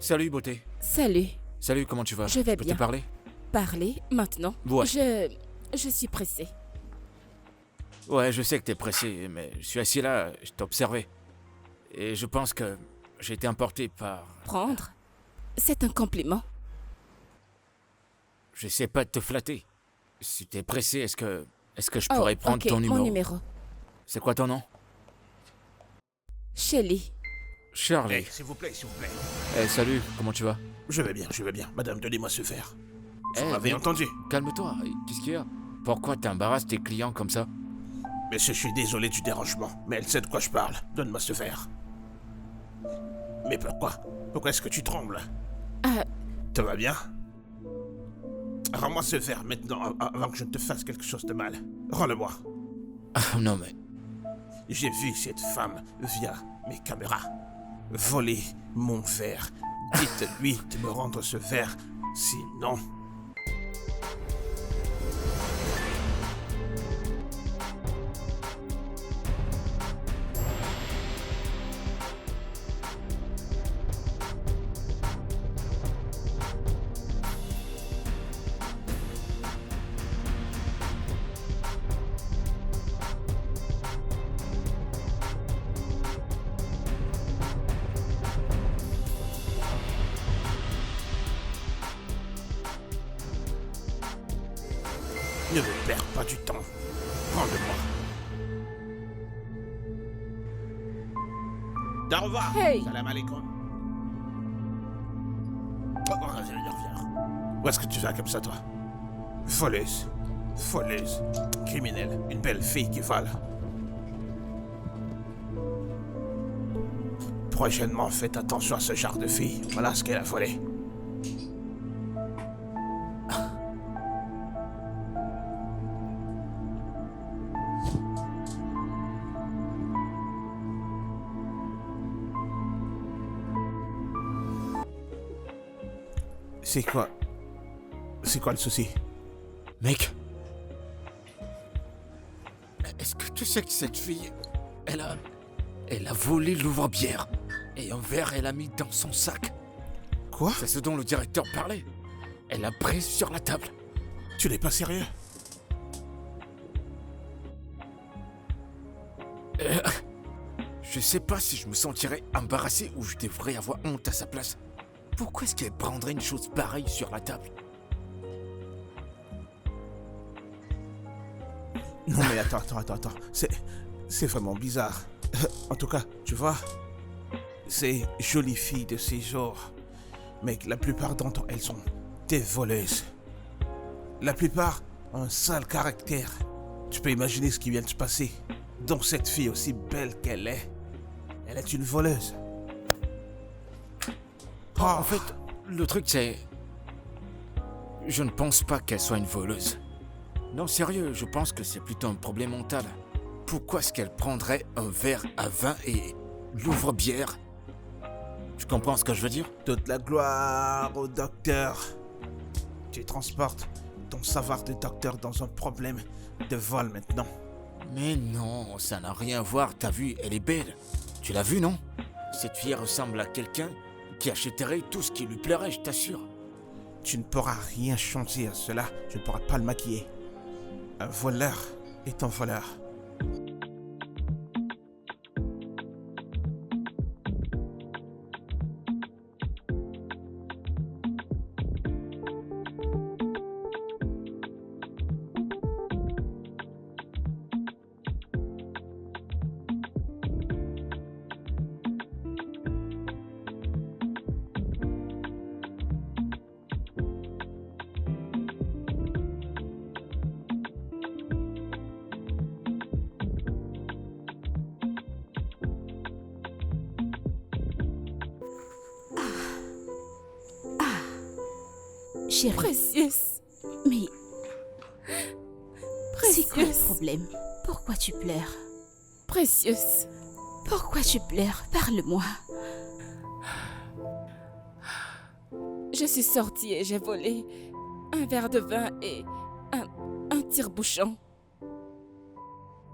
Salut, beauté. Salut. Salut, comment tu vas? Je vais peux bien. te parler? Parler maintenant? Ouais. Je suis pressée. Ouais, je sais que t'es pressé, mais je suis assis là, je t'ai observé. Et je pense que j'ai été emporté par... Prendre? C'est un compliment. J'essaie pas de te flatter. Si t'es pressé, est-ce que je pourrais prendre ok, ton numéro? mon numéro. C'est quoi ton nom? Shelly. Shirley. Hey, s'il vous plaît, s'il vous plaît. Eh, salut, comment tu vas? Je vais bien. Madame, donnez-moi ce verre. Vous Eh, m'avez mais- entendu. Calme-toi, qu'est-ce qu'il y a? Pourquoi t'embarrasses tes clients comme ça? Monsieur, je suis désolé du dérangement, mais elle sait de quoi je parle. Donne-moi ce verre. Mais pourquoi? Pourquoi est-ce que tu trembles? Ah, Tout va bien? Rends-moi ce verre maintenant, avant que je ne te fasse quelque chose de mal. Rends-le-moi. Ah, non mais... J'ai vu cette femme, via mes caméras, voler mon verre. Dites-lui de me rendre ce verre, sinon... Ne me perds pas du temps. Rends-le-moi. Darova. Hey. Salam alaikum. Oh, reviens. Où est-ce que tu vas comme ça, toi? Voleuse. Voleuse. Criminelle. Une belle fille qui vole. Prochainement, faites attention à ce genre de fille. Voilà ce qu'elle a volé. C'est quoi le souci? Mec, est-ce que tu sais que cette fille, elle a volé l'ouvre-bière et un verre elle a mis dans son sac. Quoi? C'est ce dont le directeur parlait. Elle a pris sur la table. Tu n'es pas sérieux? Je sais pas si je me sentirais embarrassé ou je devrais avoir honte à sa place. Pourquoi est-ce qu'elle prendrait une chose pareille sur la table? Non mais attends. C'est vraiment bizarre. En tout cas, tu vois, ces jolies filles de ces jours, mec, la plupart d'entre elles sont des voleuses. La plupart ont un sale caractère. Tu peux imaginer ce qui vient de se passer. Donc cette fille, aussi belle qu'elle est une voleuse. En fait, le truc c'est... Je ne pense pas qu'elle soit une voleuse. Non, sérieux, je pense que c'est plutôt un problème mental. Pourquoi est-ce qu'elle prendrait un verre à vin et l'ouvre-bière? Tu comprends ce que je veux dire? Toute la gloire au docteur. Tu transportes ton savoir de docteur dans un problème de vol maintenant. Mais non, ça n'a rien à voir, t'as vu, elle est belle. Tu l'as vue, non? Cette fille ressemble à quelqu'un qui achèterait tout ce qui lui plairait, je t'assure. Tu ne pourras rien changer à cela. Je ne pourrai pas le maquiller. Un voleur est un voleur. Chérie, Précieuse. mais c'est quoi le Précieuse. problème? Pourquoi tu pleures? Précieuse. Pourquoi tu pleures? Parle-moi. Je suis sortie et j'ai volé un verre de vin et un tire-bouchon.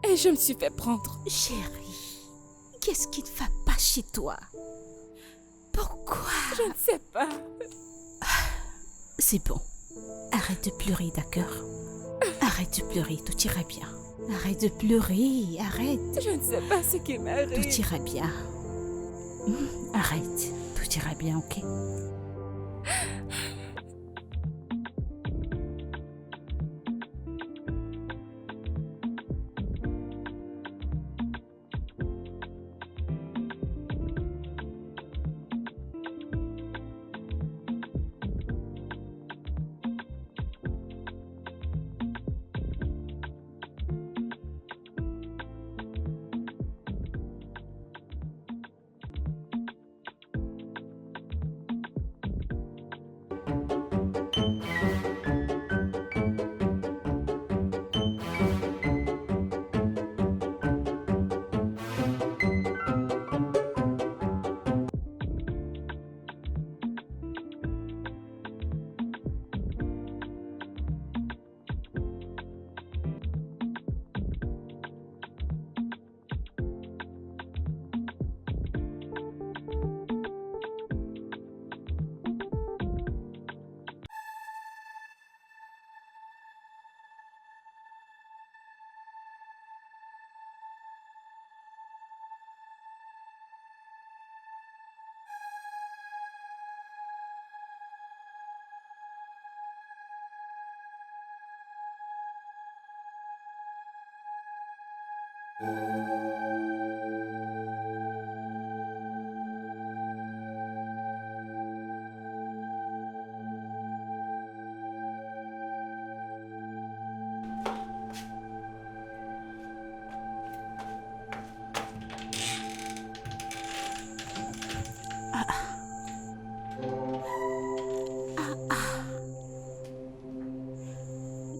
Et je me suis fait prendre. Chérie, qu'est-ce qui ne va pas chez toi? Pourquoi? Je ne sais pas. C'est bon. Arrête de pleurer, d'accord? Arrête de pleurer, tout ira bien. Arrête de pleurer, arrête. Je ne sais pas ce qui Tout m'arrive. ira bien. Arrête, tout ira bien, ok?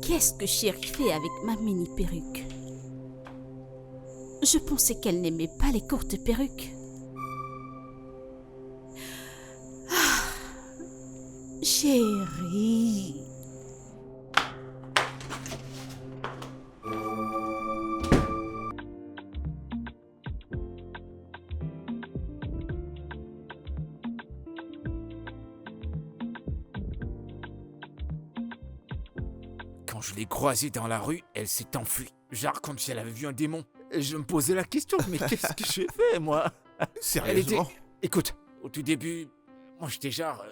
Qu'est-ce que Chérie fait avec ma mini perruque? Je pensais qu'elle n'aimait pas les courtes perruques. Chérie. Quand je l'ai croisée dans la rue, elle s'est enfuie. Genre comme si elle avait vu un démon. Et je me posais la question, mais qu'est-ce que j'ai fait, moi? Elle était... Sérieusement? Écoute, au tout début, moi j'étais genre...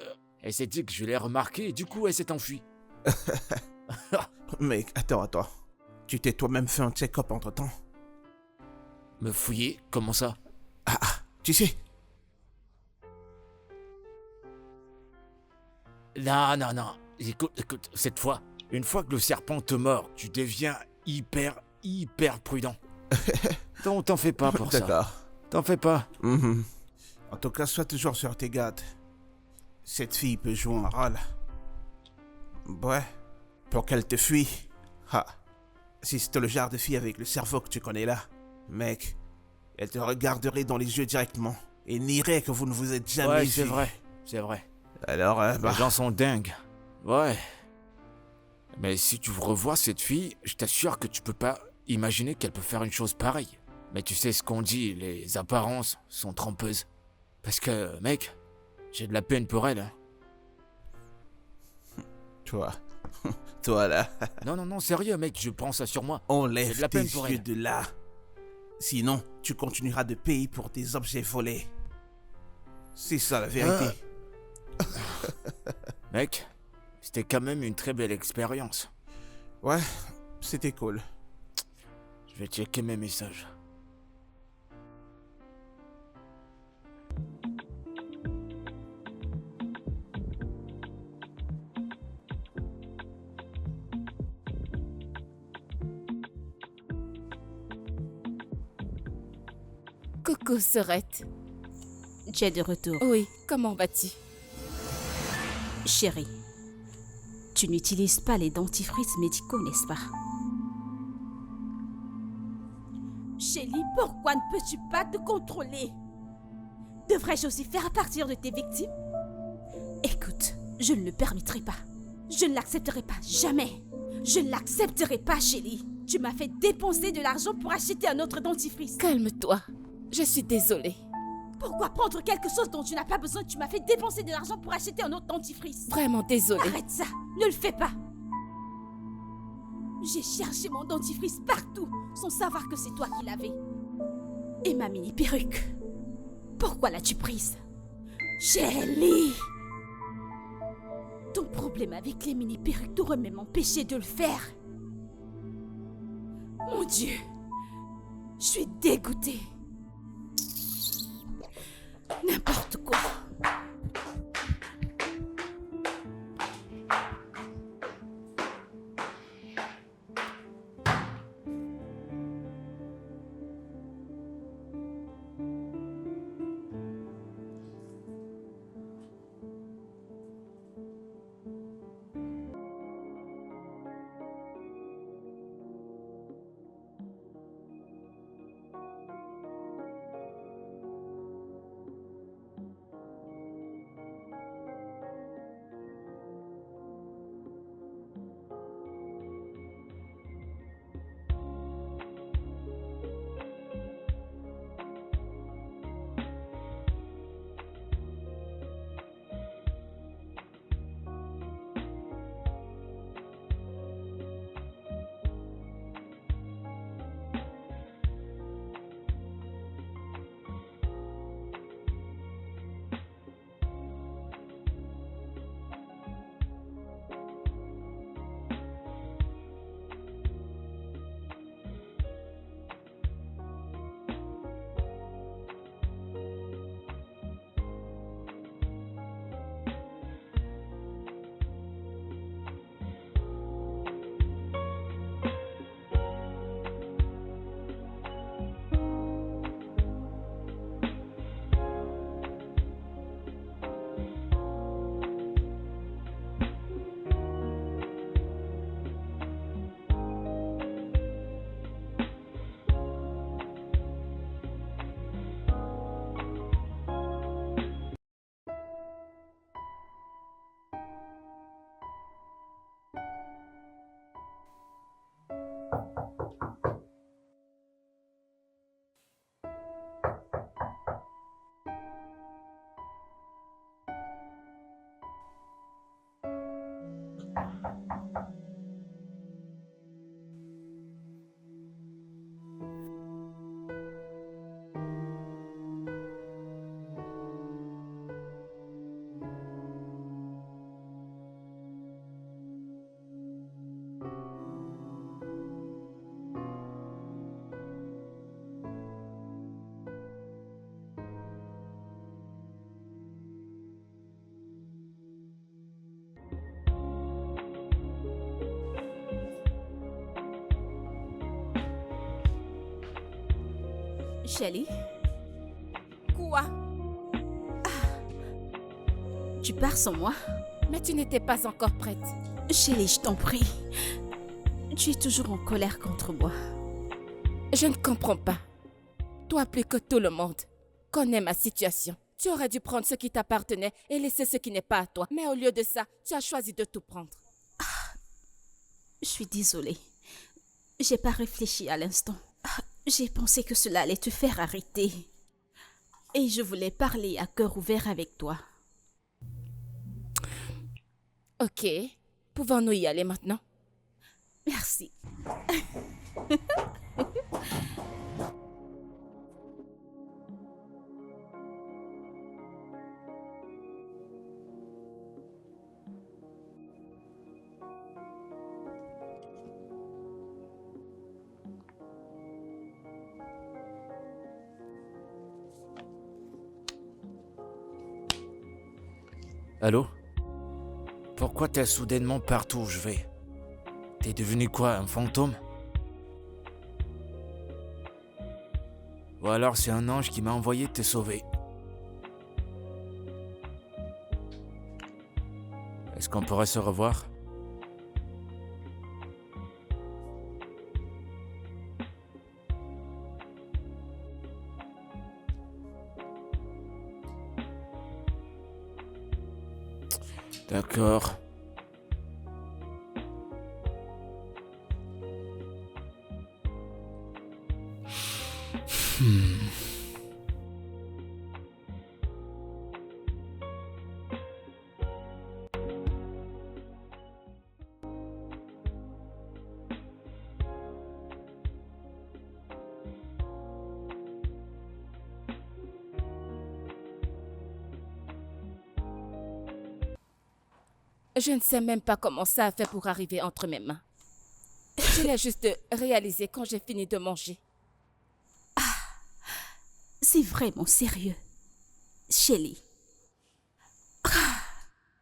elle s'est dit que je l'ai remarqué et du coup elle s'est enfuie. Mec, attends. Tu t'es toi-même fait un check-up entre-temps? Me fouiller? Comment ça? Tu sais, Non. Écoute, cette fois, une fois que le serpent te mord, tu deviens hyper prudent. Donc t'en fais pas pour ça. d'accord. T'en fais pas. Mhm. En tout cas, sois toujours sur tes gardes. Cette fille peut jouer un rôle. Ouais, pour qu'elle te fuit. Si c'était le genre de fille avec le cerveau que tu connais là, mec, elle te regarderait dans les yeux directement et nierait que vous ne vous êtes jamais Ouais, vus. c'est vrai. Alors, Les gens sont dingues. Ouais. Mais si tu revois cette fille, je t'assure que tu peux pas imaginer qu'elle peut faire une chose pareille. Mais tu sais ce qu'on dit, les apparences sont trompeuses. Parce que, mec, j'ai de la peine pour elle. Hein. Toi là, Non, sérieux, mec, je prends ça sur moi. J'ai enlève de la tes peine pour yeux elle. de là. Sinon, tu continueras de payer pour des objets volés. C'est ça la vérité. Mec, c'était quand même une très belle expérience. Ouais, c'était cool. Je vais checker mes messages. Coucou, Sorette. J'ai de retour. Oui, comment vas-tu? Chérie, tu n'utilises pas les dentifrices médicaux, n'est-ce pas? Chérie, pourquoi ne peux-tu pas te contrôler? Devrais-je aussi faire partir de tes victimes? Écoute, je ne le permettrai pas. Je ne l'accepterai pas, jamais. Je ne l'accepterai pas, chérie. Tu m'as fait dépenser de l'argent pour acheter un autre dentifrice. Calme-toi. Je suis désolée. Pourquoi prendre quelque chose dont tu n'as pas besoin? Tu m'as fait dépenser de l'argent pour acheter un autre dentifrice. Vraiment désolée. Arrête ça, ne le fais pas. J'ai cherché mon dentifrice partout sans savoir que c'est toi qui l'avais. Et ma mini perruque. Pourquoi l'as-tu prise? Shelly! Ton problème avec les mini perruques t'aurait même empêché de le faire. Mon Dieu, je suis dégoûtée. N'importe quoi. Shelly, Quoi? tu pars sans moi? Mais tu n'étais pas encore prête. Shelly, je t'en prie. Tu es toujours en colère contre moi. Je ne comprends pas. Toi plus que tout le monde connais ma situation. Tu aurais dû prendre ce qui t'appartenait et laisser ce qui n'est pas à toi. Mais au lieu de ça, tu as choisi de tout prendre. Je suis désolée. J'ai pas réfléchi à l'instant. J'ai pensé que cela allait te faire arrêter. Et je voulais parler à cœur ouvert avec toi. Ok, pouvons-nous y aller maintenant? Merci. Allô? Pourquoi t'es soudainement partout où je vais? T'es devenu quoi, un fantôme? Ou alors c'est un ange qui m'a envoyé te sauver? Est-ce qu'on pourrait se revoir? D'accord. Je ne sais même pas comment ça a fait pour arriver entre mes mains. Je l'ai juste réalisé quand j'ai fini de manger. C'est vraiment sérieux. Shelly.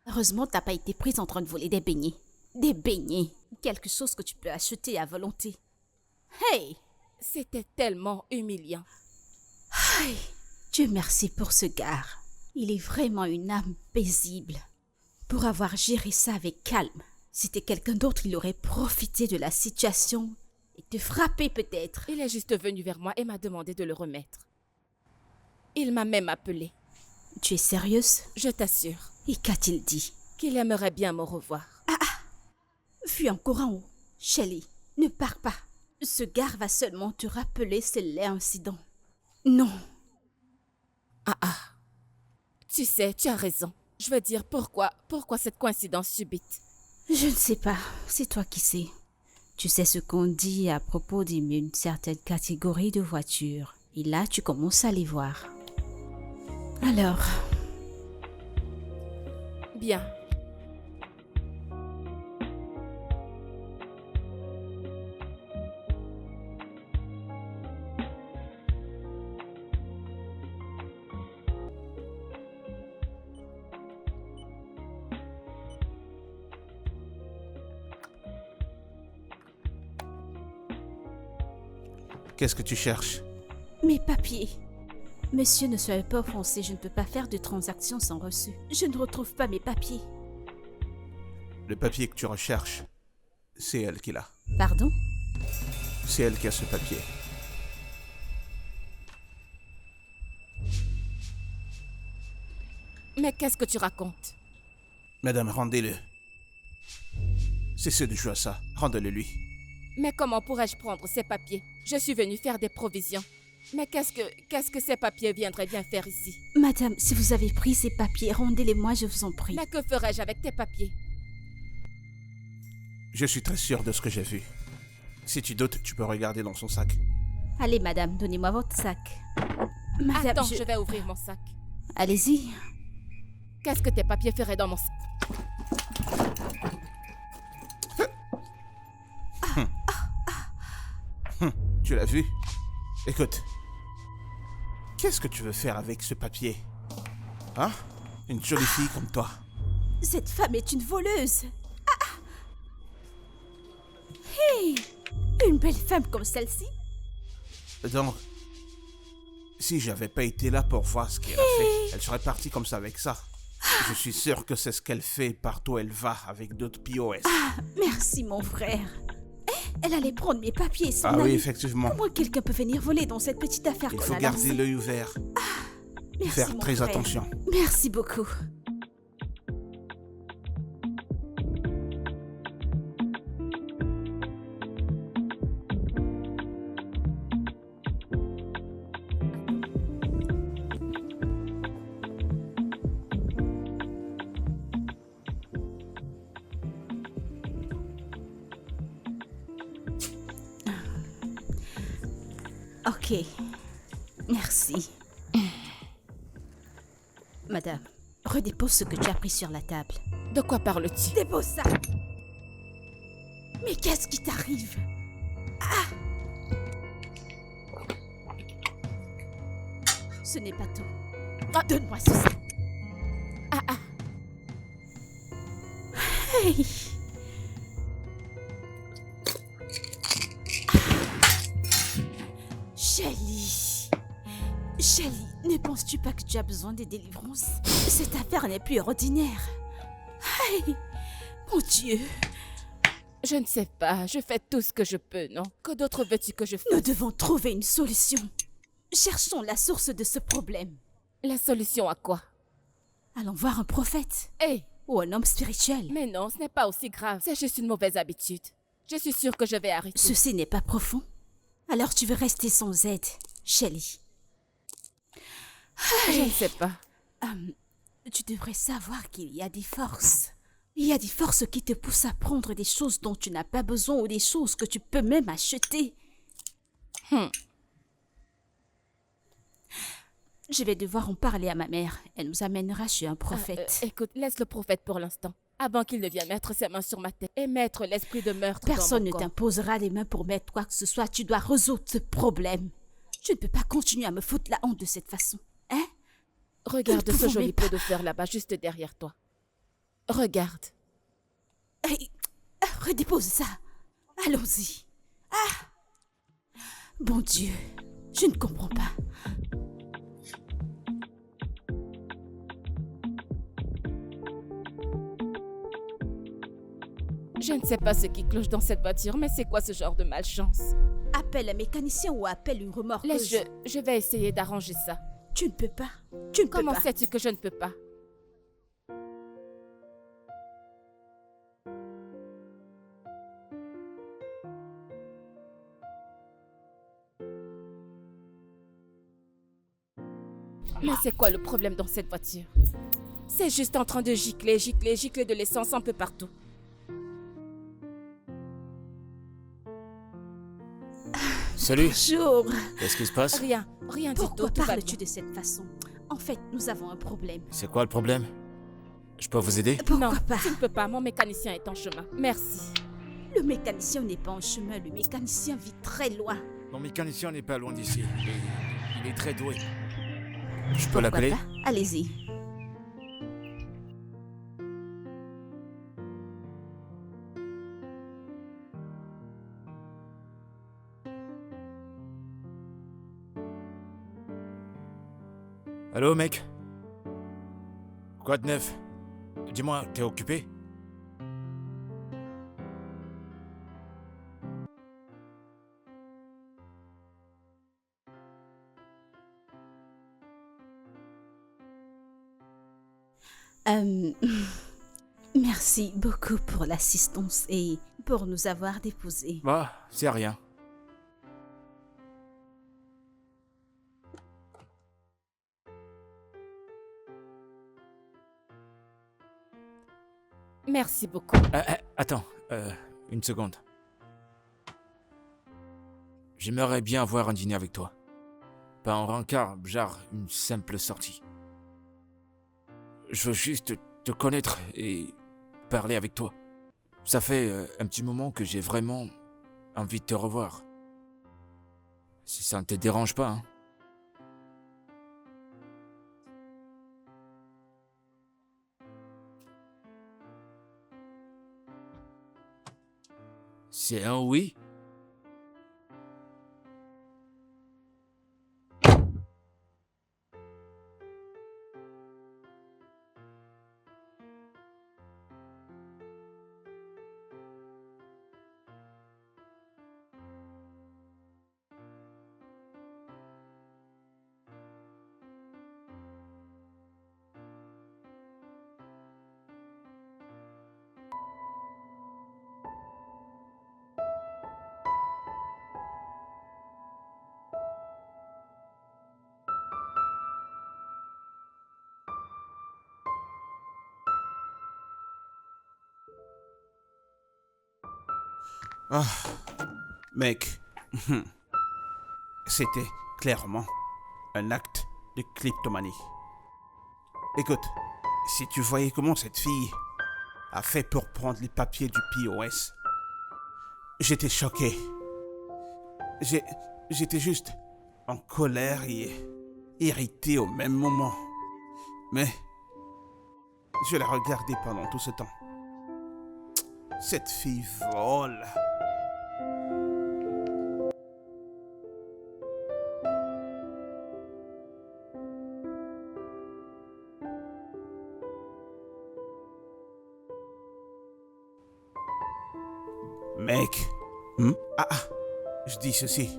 Heureusement, t'as pas été prise en train de voler des beignets. Des beignets. Quelque chose que tu peux acheter à volonté. Hey! C'était tellement humiliant. Hey! Dieu merci pour ce gars. Il est vraiment une âme paisible. Pour avoir géré ça avec calme. Si c'était quelqu'un d'autre, il aurait profité de la situation et te frappé peut-être. Il est juste venu vers moi et m'a demandé de le remettre. Il m'a même appelé. Tu es sérieuse? Je t'assure Et qu'a-t-il dit? qu'il aimerait bien me revoir. Fuis encore en haut. Shelly, ne pars pas. Ce gars va seulement te rappeler ce laid incident. Non. Tu sais, tu as raison. Je veux dire, pourquoi cette coïncidence subite? Je ne sais pas. C'est toi qui sais. Tu sais ce qu'on dit à propos d'une certaine catégorie de voitures. Et là, tu commences à les voir. Alors, Bien. Qu'est-ce que tu cherches? mes papiers. Monsieur, ne soyez pas offensé, je ne peux pas faire de transaction sans reçu. Je ne retrouve pas mes papiers. Le papier que tu recherches, c'est elle qui l'a. Pardon? C'est elle qui a ce papier. Mais qu'est-ce que tu racontes? Madame, rendez-le. Cessez de jouer à ça. Rendez-le lui. Mais comment pourrais-je prendre ces papiers? Je suis venue faire des provisions. Mais qu'est-ce que ces papiers viendraient bien faire ici? Madame, si vous avez pris ces papiers, rendez-les-moi, je vous en prie. Mais que ferais-je avec tes papiers? Je suis très sûr de ce que j'ai vu. Si tu doutes, tu peux regarder dans son sac. Allez, madame, donnez-moi votre sac. Madame, Attends, je vais ouvrir mon sac. Allez-y. Qu'est-ce que tes papiers feraient dans mon sac? Tu l'as vu? Écoute. Qu'est-ce que tu veux faire avec ce papier? Hein? Une jolie fille comme toi. Cette femme est une voleuse. Hey! Une belle femme comme celle-ci? Donc, si j'avais pas été là pour voir ce qu'elle a fait, elle serait partie comme ça avec ça. Je suis sûr que c'est ce qu'elle fait partout où elle va avec d'autres POS. Merci, mon frère. Elle allait prendre mes papiers et s'en Ah oui, aller. effectivement. Comment quelqu'un peut venir voler dans cette petite affaire Il qu'on faut a garder lancée? l'œil ouvert. Merci, Faire mon très frère. attention. Merci beaucoup. Ok. Merci. Madame, redépose ce que tu as pris sur la table. De quoi parles-tu? Dépose ça. Mais qu'est-ce qui t'arrive? Ce n'est pas tout. Donne-moi ce sac. Hey. Shelly. Shelly, ne penses-tu pas que tu as besoin de délivrance? Cette affaire n'est plus ordinaire. Hey. Mon Dieu. Je ne sais pas, je fais tout ce que je peux, non? Que d'autre veux-tu que je Nous fasse? devons trouver une solution. Cherchons la source de ce problème. La solution à quoi? Allons voir un prophète Hé! ou un homme spirituel. Mais non, ce n'est pas aussi grave. C'est juste une mauvaise habitude. Je suis sûre que je vais arrêter. Ceci n'est pas profond. Alors tu veux rester sans aide, Shelly. Je ne sais pas. Tu devrais savoir qu'il y a des forces. Il y a des forces qui te poussent à prendre des choses dont tu n'as pas besoin ou des choses que tu peux même acheter. Je vais devoir en parler à ma mère. Elle nous amènera chez un prophète. Écoute, laisse le prophète pour l'instant. avant qu'il ne vienne mettre ses mains sur ma tête et mettre l'esprit de meurtre Personne dans ne mon corps. t'imposera les mains pour mettre quoi que ce soit. Tu dois résoudre ce problème. Tu ne peux pas continuer à me foutre la honte de cette façon. Hein? Regarde Nous ne ce pouvons joli même pot de fleurs là-bas, juste derrière toi. Regarde. Hey, redépose ça. Allons-y. Ah! Bon Dieu, je ne comprends pas. Je ne sais pas ce qui cloche dans cette voiture, mais c'est quoi ce genre de malchance? Appelle un mécanicien ou appelle une remorqueuse. Laisse, je vais essayer d'arranger ça. Tu ne peux pas. Tu ne peux Comment pas. sais-tu que je ne peux pas? Mais c'est quoi le problème dans cette voiture? C'est juste en train de gicler, gicler, gicler de l'essence un peu partout. Salut, Bonjour. qu'est-ce qui se passe? Rien, rien du tout. Pourquoi Tout va parles-tu bien. de cette façon? En fait, nous avons un problème. C'est quoi le problème? Je peux vous aider? Pourquoi Non, pas? tu ne peux pas. Mon mécanicien est en chemin. Merci. Le mécanicien n'est pas en chemin. Le mécanicien vit très loin. Mon mécanicien n'est pas loin d'ici. Il est très doué. Je peux Pourquoi l'appeler? pas? Allez-y. Allô, mec? Quoi de neuf? Dis-moi, t'es occupé? Euh, Merci beaucoup pour l'assistance et pour nous avoir déposés. Bah, c'est rien. Merci beaucoup. Attends, une seconde. J'aimerais bien avoir un dîner avec toi. Pas en rencard, genre une simple sortie. Je veux juste te connaître et parler avec toi. Ça fait un petit moment que j'ai vraiment envie de te revoir. Si ça ne te dérange pas, hein. C'est un oui? Ah, mec, c'était clairement un acte de kleptomanie. Écoute, si tu voyais comment cette fille a fait pour prendre les papiers du POS, j'étais choqué. J'étais juste en colère et irrité au même moment. Mais je l'ai regardée pendant tout ce temps. Cette fille vole. Mec, je dis ceci.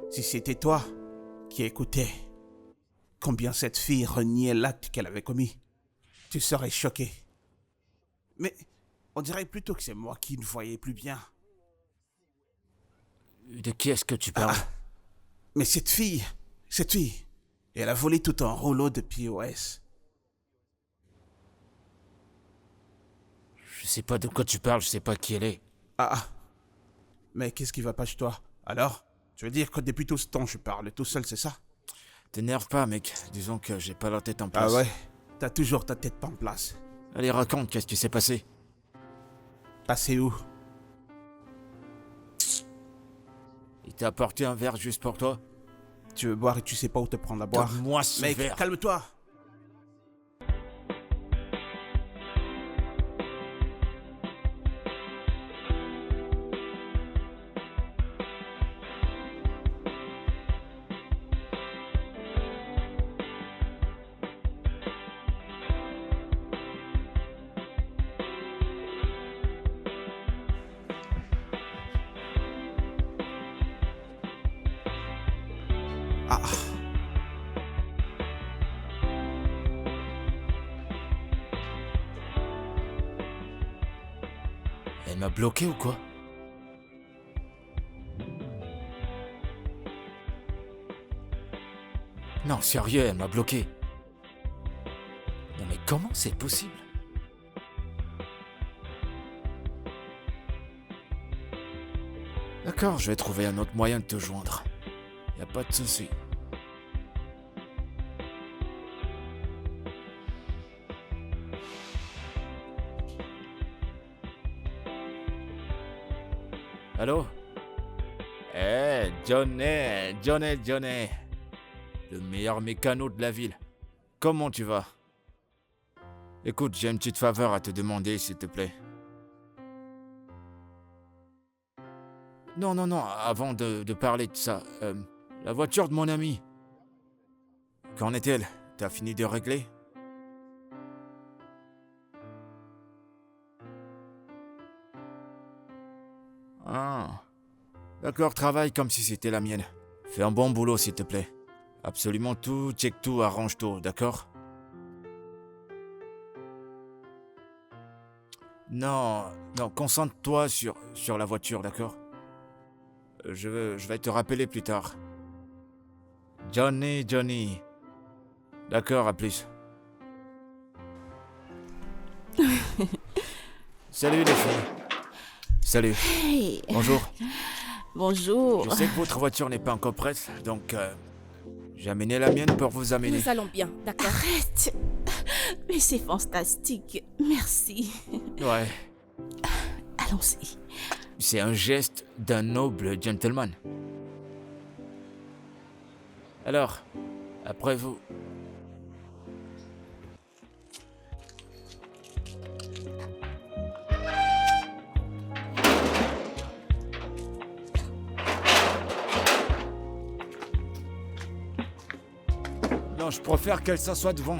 Si c'était toi qui écoutais combien cette fille reniait l'acte qu'elle avait commis, tu serais choqué. Mais on dirait plutôt que c'est moi qui ne voyais plus bien. De qui est-ce que tu parles? Mais cette fille, elle a volé tout un rouleau de POS. Je sais pas de quoi tu parles, je sais pas qui elle est. Mais qu'est-ce qui va pas chez toi? Alors, tu veux dire que depuis tout ce temps, je parle tout seul, c'est ça? T'énerve pas, mec. Disons que j'ai pas la tête en place. Ah ouais? T'as toujours ta tête pas en place. Allez, raconte, qu'est-ce qui s'est passé? Passé où? Il t'a apporté un verre juste pour toi? Tu veux boire et tu sais pas où te prendre à boire. Donne-moi ce Mec, verre. calme-toi. Ah. Elle m'a bloqué ou quoi? Non, sérieux, elle m'a bloqué. Non mais comment c'est possible? D'accord, je vais trouver un autre moyen de te joindre. Y a pas de souci. Allô? Johnny. Le meilleur mécano de la ville. Comment tu vas? Écoute, j'ai une petite faveur à te demander, s'il te plaît. Non, avant de parler de ça, la voiture de mon ami. Qu'en est-elle? T'as fini de régler? Ah. D'accord, travaille comme si c'était la mienne. Fais un bon boulot, s'il te plaît. Absolument tout, check tout, arrange tout, d'accord? Non, concentre-toi sur la voiture, d'accord? Je vais te rappeler plus tard. Johnny. D'accord, à plus. Salut les filles. Salut. Hey, Bonjour. bonjour. Je sais que votre voiture n'est pas encore prête, donc j'ai amené la mienne pour vous amener. Nous allons bien, d'accord? Arrête. Mais c'est fantastique. Merci. Ouais, Allons-y. c'est un geste d'un noble gentleman. Alors, après vous. Non, je préfère qu'elle s'assoie devant.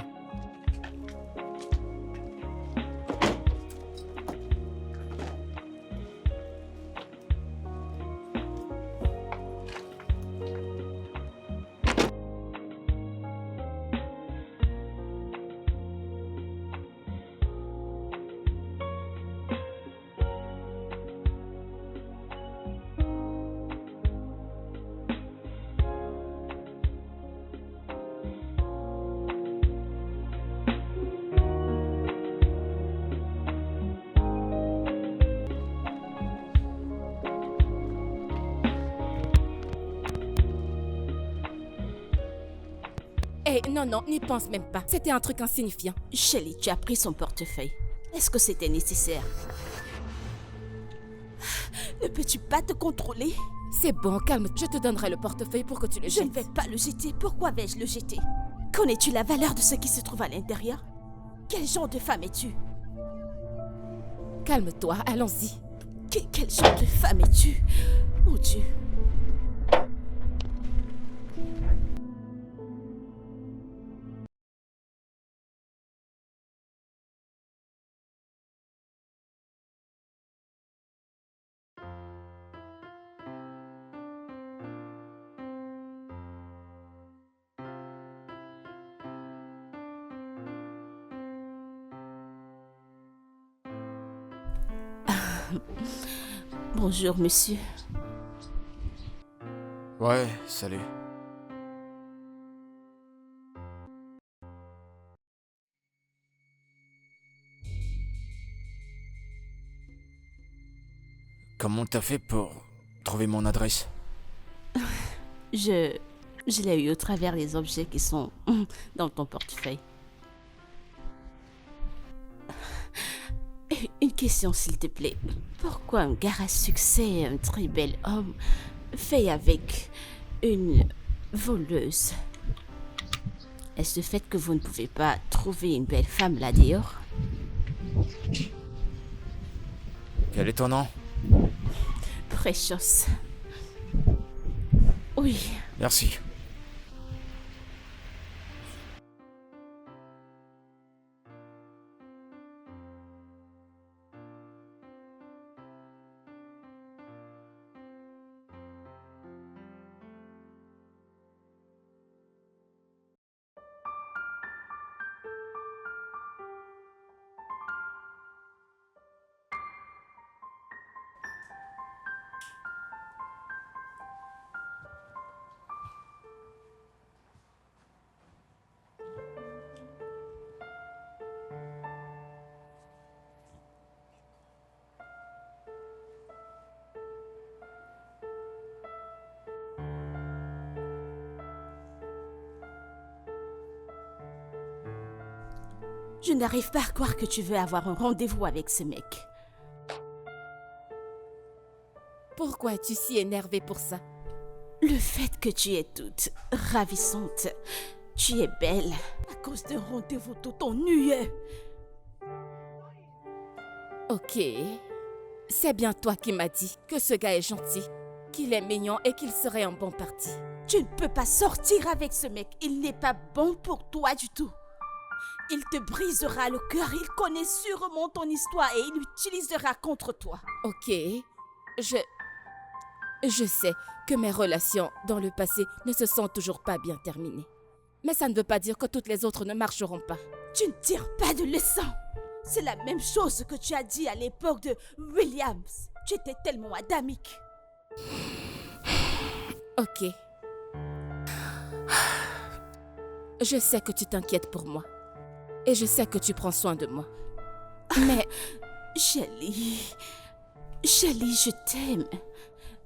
Eh, non, n'y pense même pas. C'était un truc insignifiant. Shelly, tu as pris son portefeuille. Est-ce que c'était nécessaire? Ne peux-tu pas te contrôler? C'est bon, calme. Je te donnerai le portefeuille pour que tu le Je ne jettes. vais pas le jeter. Pourquoi vais-je le jeter? Connais-tu la valeur de ce qui se trouve à l'intérieur? Quel genre de femme es-tu? Calme-toi, allons-y. Quel genre de femme es-tu? Oh Dieu. Bonjour, monsieur. Ouais, salut. Comment t'as fait pour trouver mon adresse? Je l'ai eu au travers des objets qui sont dans ton portefeuille. Une question, s'il te plaît. Pourquoi un gars à succès, un très bel homme, fait avec une voleuse? Est-ce le fait que vous ne pouvez pas trouver une belle femme là dehors? Quel est ton nom? Precious. Oui. Merci. Je n'arrive pas à croire que tu veux avoir un rendez-vous avec ce mec. Pourquoi es-tu si énervée pour ça? Le fait que tu es toute ravissante, tu es belle, à cause d'un rendez-vous tout ennuyeux. Ok. C'est bien toi qui m'as dit que ce gars est gentil, qu'il est mignon et qu'il serait un bon parti. Tu ne peux pas sortir avec ce mec, il n'est pas bon pour toi du tout. Il te brisera le cœur, il connaît sûrement ton histoire et il l'utilisera contre toi. Ok. Je sais que mes relations dans le passé ne se sont toujours pas bien terminées. Mais ça ne veut pas dire que toutes les autres ne marcheront pas. Tu ne tires pas de leçon. C'est la même chose que tu as dit à l'époque de Williams. Tu étais tellement adamique. Ok. Je sais que tu t'inquiètes pour moi. Et je sais que tu prends soin de moi. Mais... Shelly, je t'aime.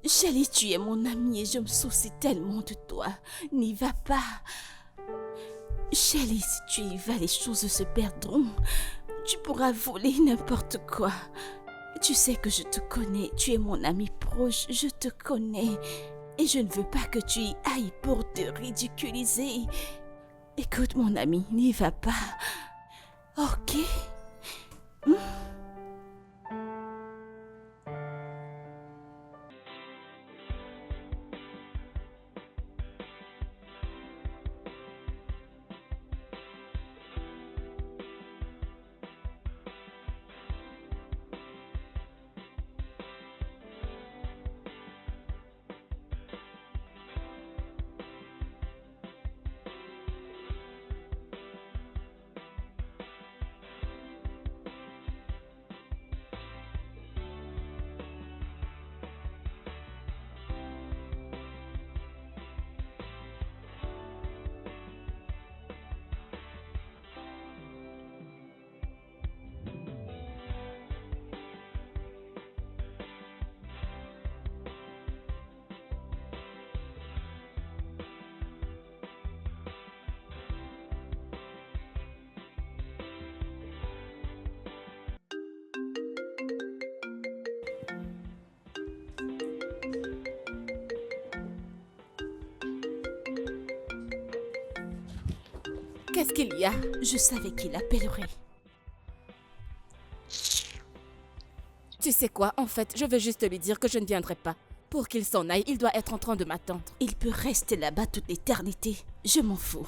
Shelly, tu es mon amie et je me soucie tellement de toi. N'y va pas. Shelly, si tu y vas, les choses se perdront. Tu pourras voler n'importe quoi. Tu sais que je te connais, tu es mon ami proche, je te connais. Et je ne veux pas que tu y ailles pour te ridiculiser. Écoute mon ami, n'y va pas. Ok? Qu'est-ce qu'il y a? Je savais qu'il appellerait. Tu sais quoi? En fait, je veux juste lui dire que je ne viendrai pas. Pour qu'il s'en aille, il doit être en train de m'attendre. Il peut rester là-bas toute l'éternité. Je m'en fous.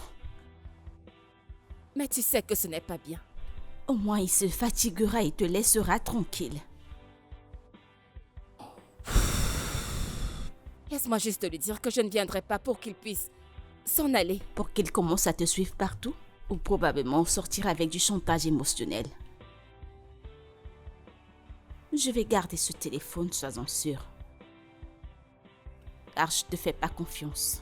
Mais tu sais que ce n'est pas bien. Au moins, il se fatiguera et te laissera tranquille. Laisse-moi juste lui dire que je ne viendrai pas pour qu'il puisse s'en aller. Pour qu'il commence à te suivre partout? Ou probablement sortir avec du chantage émotionnel. Je vais garder ce téléphone, sois-en sûr. Car je te fais pas confiance.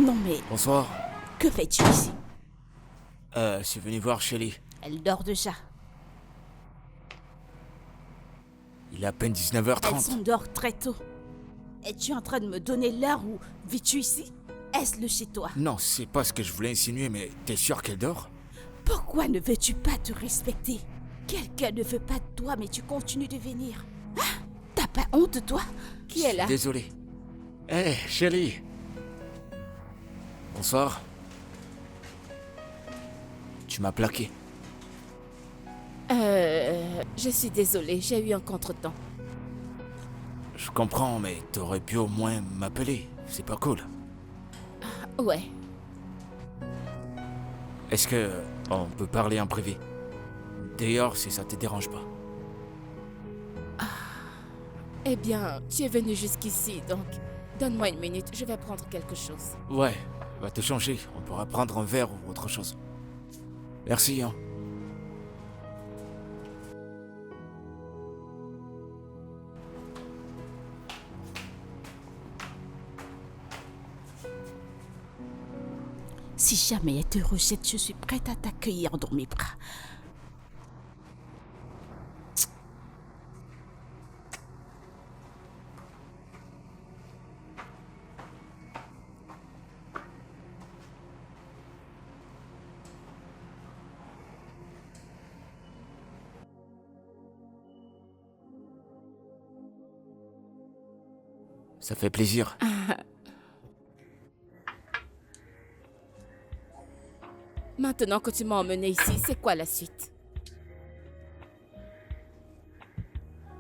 Non mais, Bonsoir. que fais-tu ici? Je suis venu voir Shelly. Elle dort déjà. Il est à peine Elle 19h30. s'endort très tôt. Es-tu en train de me donner l'heure où vis-tu ici? Est-ce le chez toi? Non, c'est pas ce que je voulais insinuer, mais t'es sûr qu'elle dort? Pourquoi ne veux-tu pas te respecter? Quelqu'un ne veut pas de toi, mais tu continues de venir. Ah, t'as pas honte, toi? Qui est là? Désolé. Hé, Shelly. Bonsoir. Tu m'as plaqué. Je suis désolée, j'ai eu un contretemps. Je comprends, mais t'aurais pu au moins m'appeler. C'est pas cool. Ouais, Est-ce que on peut parler en privé? D'ailleurs, si ça te dérange pas. eh bien, tu es venu jusqu'ici, donc donne-moi une minute, je vais prendre quelque chose. Ouais, va te changer. On pourra prendre un verre ou autre chose. Merci, hein. Si jamais elle te rejette, je suis prête à t'accueillir dans mes bras. Ça fait plaisir. Maintenant que tu m'as emmené ici, c'est quoi la suite?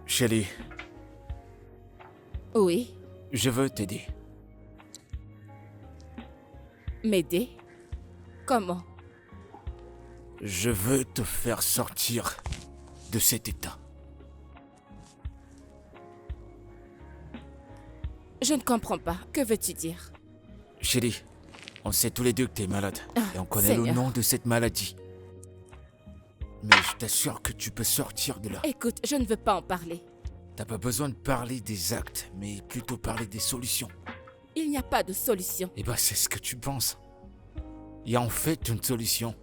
Shelly, Oui, je veux t'aider. m'aider? Comment? Je veux te faire sortir de cet état. Je ne comprends pas. Que veux-tu dire? Shelly, on sait tous les deux que t'es malade. Et on connaît le Seigneur. nom de cette maladie. Mais je t'assure que tu peux sortir de là. Écoute, je ne veux pas en parler. T'as pas besoin de parler des actes, mais plutôt parler des solutions. Il n'y a pas de solution. Eh ben, c'est ce que tu penses. Il y a en fait une solution.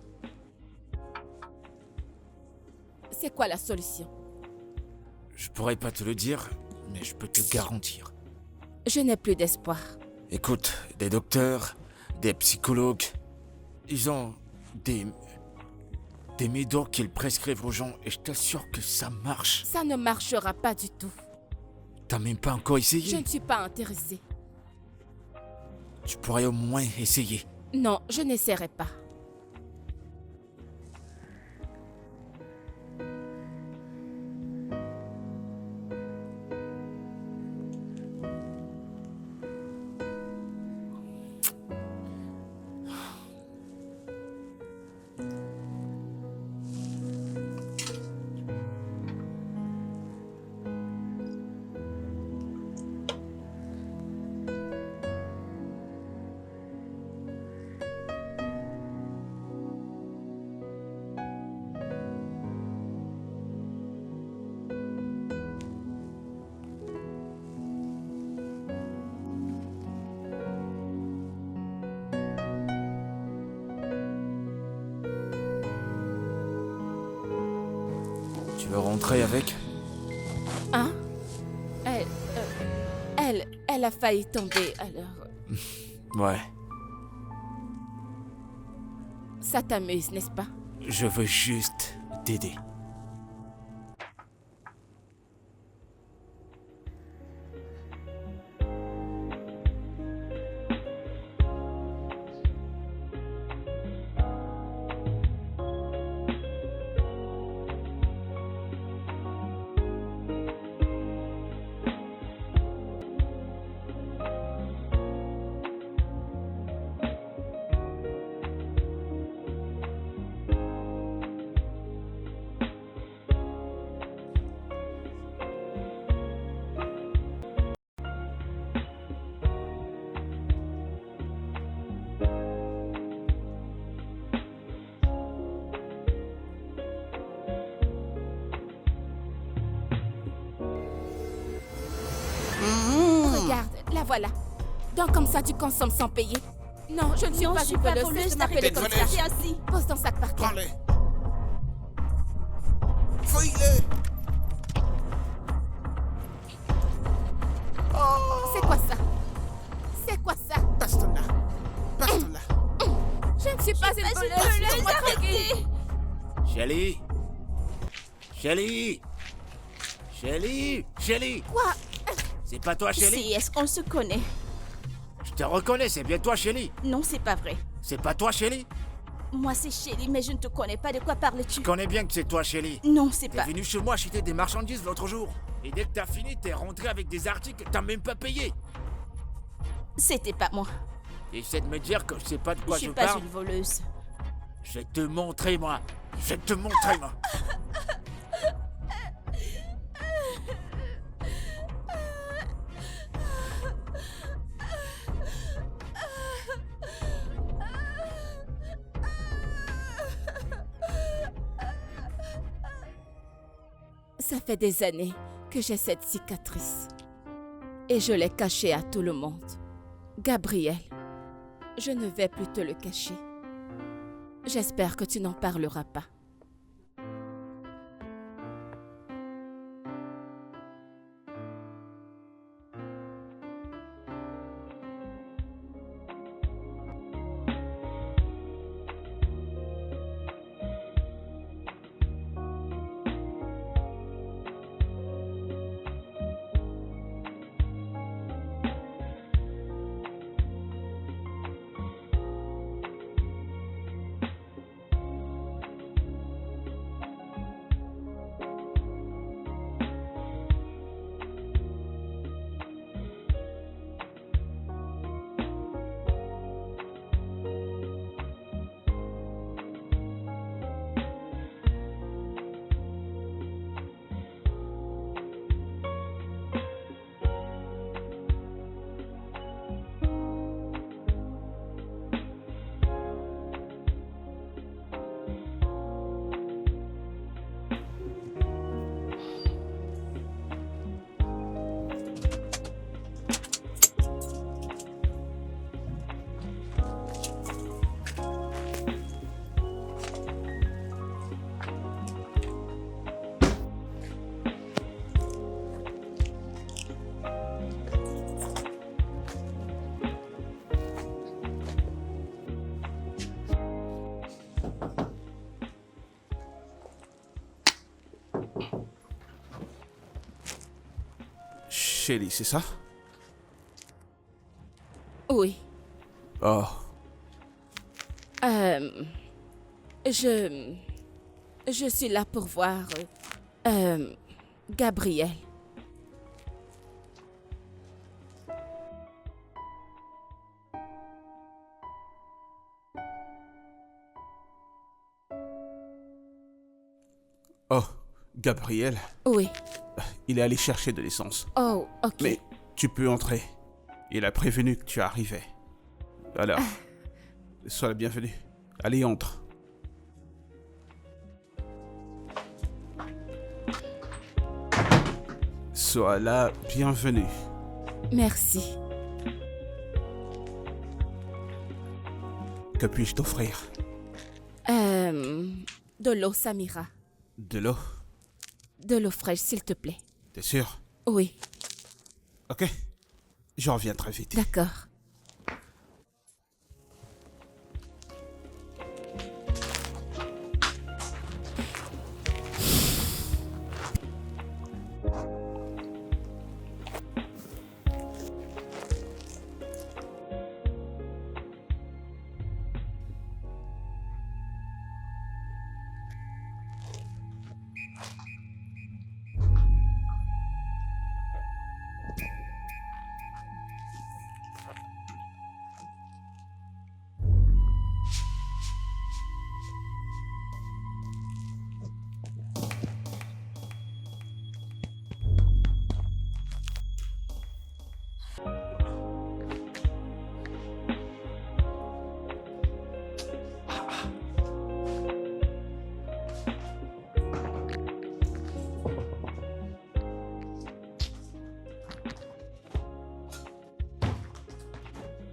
C'est quoi la solution? Je pourrais pas te le dire, mais je peux te garantir. Je n'ai plus d'espoir. Écoute, des docteurs, des psychologues, ils ont des médocs qu'ils prescrivent aux gens et je t'assure que ça marche. Ça ne marchera pas du tout. T'as même pas encore Je essayé. ne suis pas intéressée. Tu pourrais au moins essayer. Non, je n'essaierai pas. Tu veux rentrer avec? Hein? Elle a failli tomber, alors... Ouais. Ça t'amuse, n'est-ce pas? Je veux juste t'aider. Regarde, la voilà. Donc comme ça, tu consommes sans payer. Non, je ne suis Non, pas je suis une pas voleuse. voleuse, Cesse de m'appeler n'arrêtez comme de ça. faire ainsi. Pose ton sac par terre. Prends-les. Fouille-les. C'est quoi ça? C'est quoi ça? Passe-toi là. Passe-toi là. Je ne suis pas une voleuse. Laisse-moi tranquille. Shelly Shelly Shelly Shelly Quoi? C'est pas toi, Shelly? Si, est-ce qu'on se connaît? Je te reconnais, c'est bien toi, Shelly. Non, c'est pas vrai. C'est pas toi, Shelly? Moi, c'est Shelly, mais je ne te connais pas. De quoi parles-tu? Je connais bien que c'est toi, Shelly. Non, c'est T'es pas... venu chez moi acheter des marchandises l'autre jour. Et dès que t'as fini, t'es rentré avec des articles que t'as même pas payé. C'était pas moi. Essaie de me dire que je sais pas de quoi Je je suis pas parle. une voleuse. Je vais te montrer, moi. Je vais te montrer, moi. Ça fait des années que j'ai cette cicatrice. Et je l'ai cachée à tout le monde. Gabriel, je ne vais plus te le cacher. J'espère que tu n'en parleras pas. Shelly, c'est ça? Oui. Oh, Je suis là pour voir... Gabriel. oh, Gabriel, Oui. il est allé chercher de l'essence. Oh, ok. Mais tu peux entrer. Il a prévenu que tu arrivais. Alors, sois la bienvenue. Allez, entre. Sois la bienvenue. Merci. Que puis-je t'offrir? De l'eau, Samira. De l'eau? De l'eau fraîche, s'il te plaît. T'es sûr? Oui, Ok. Je reviens très vite. d'accord.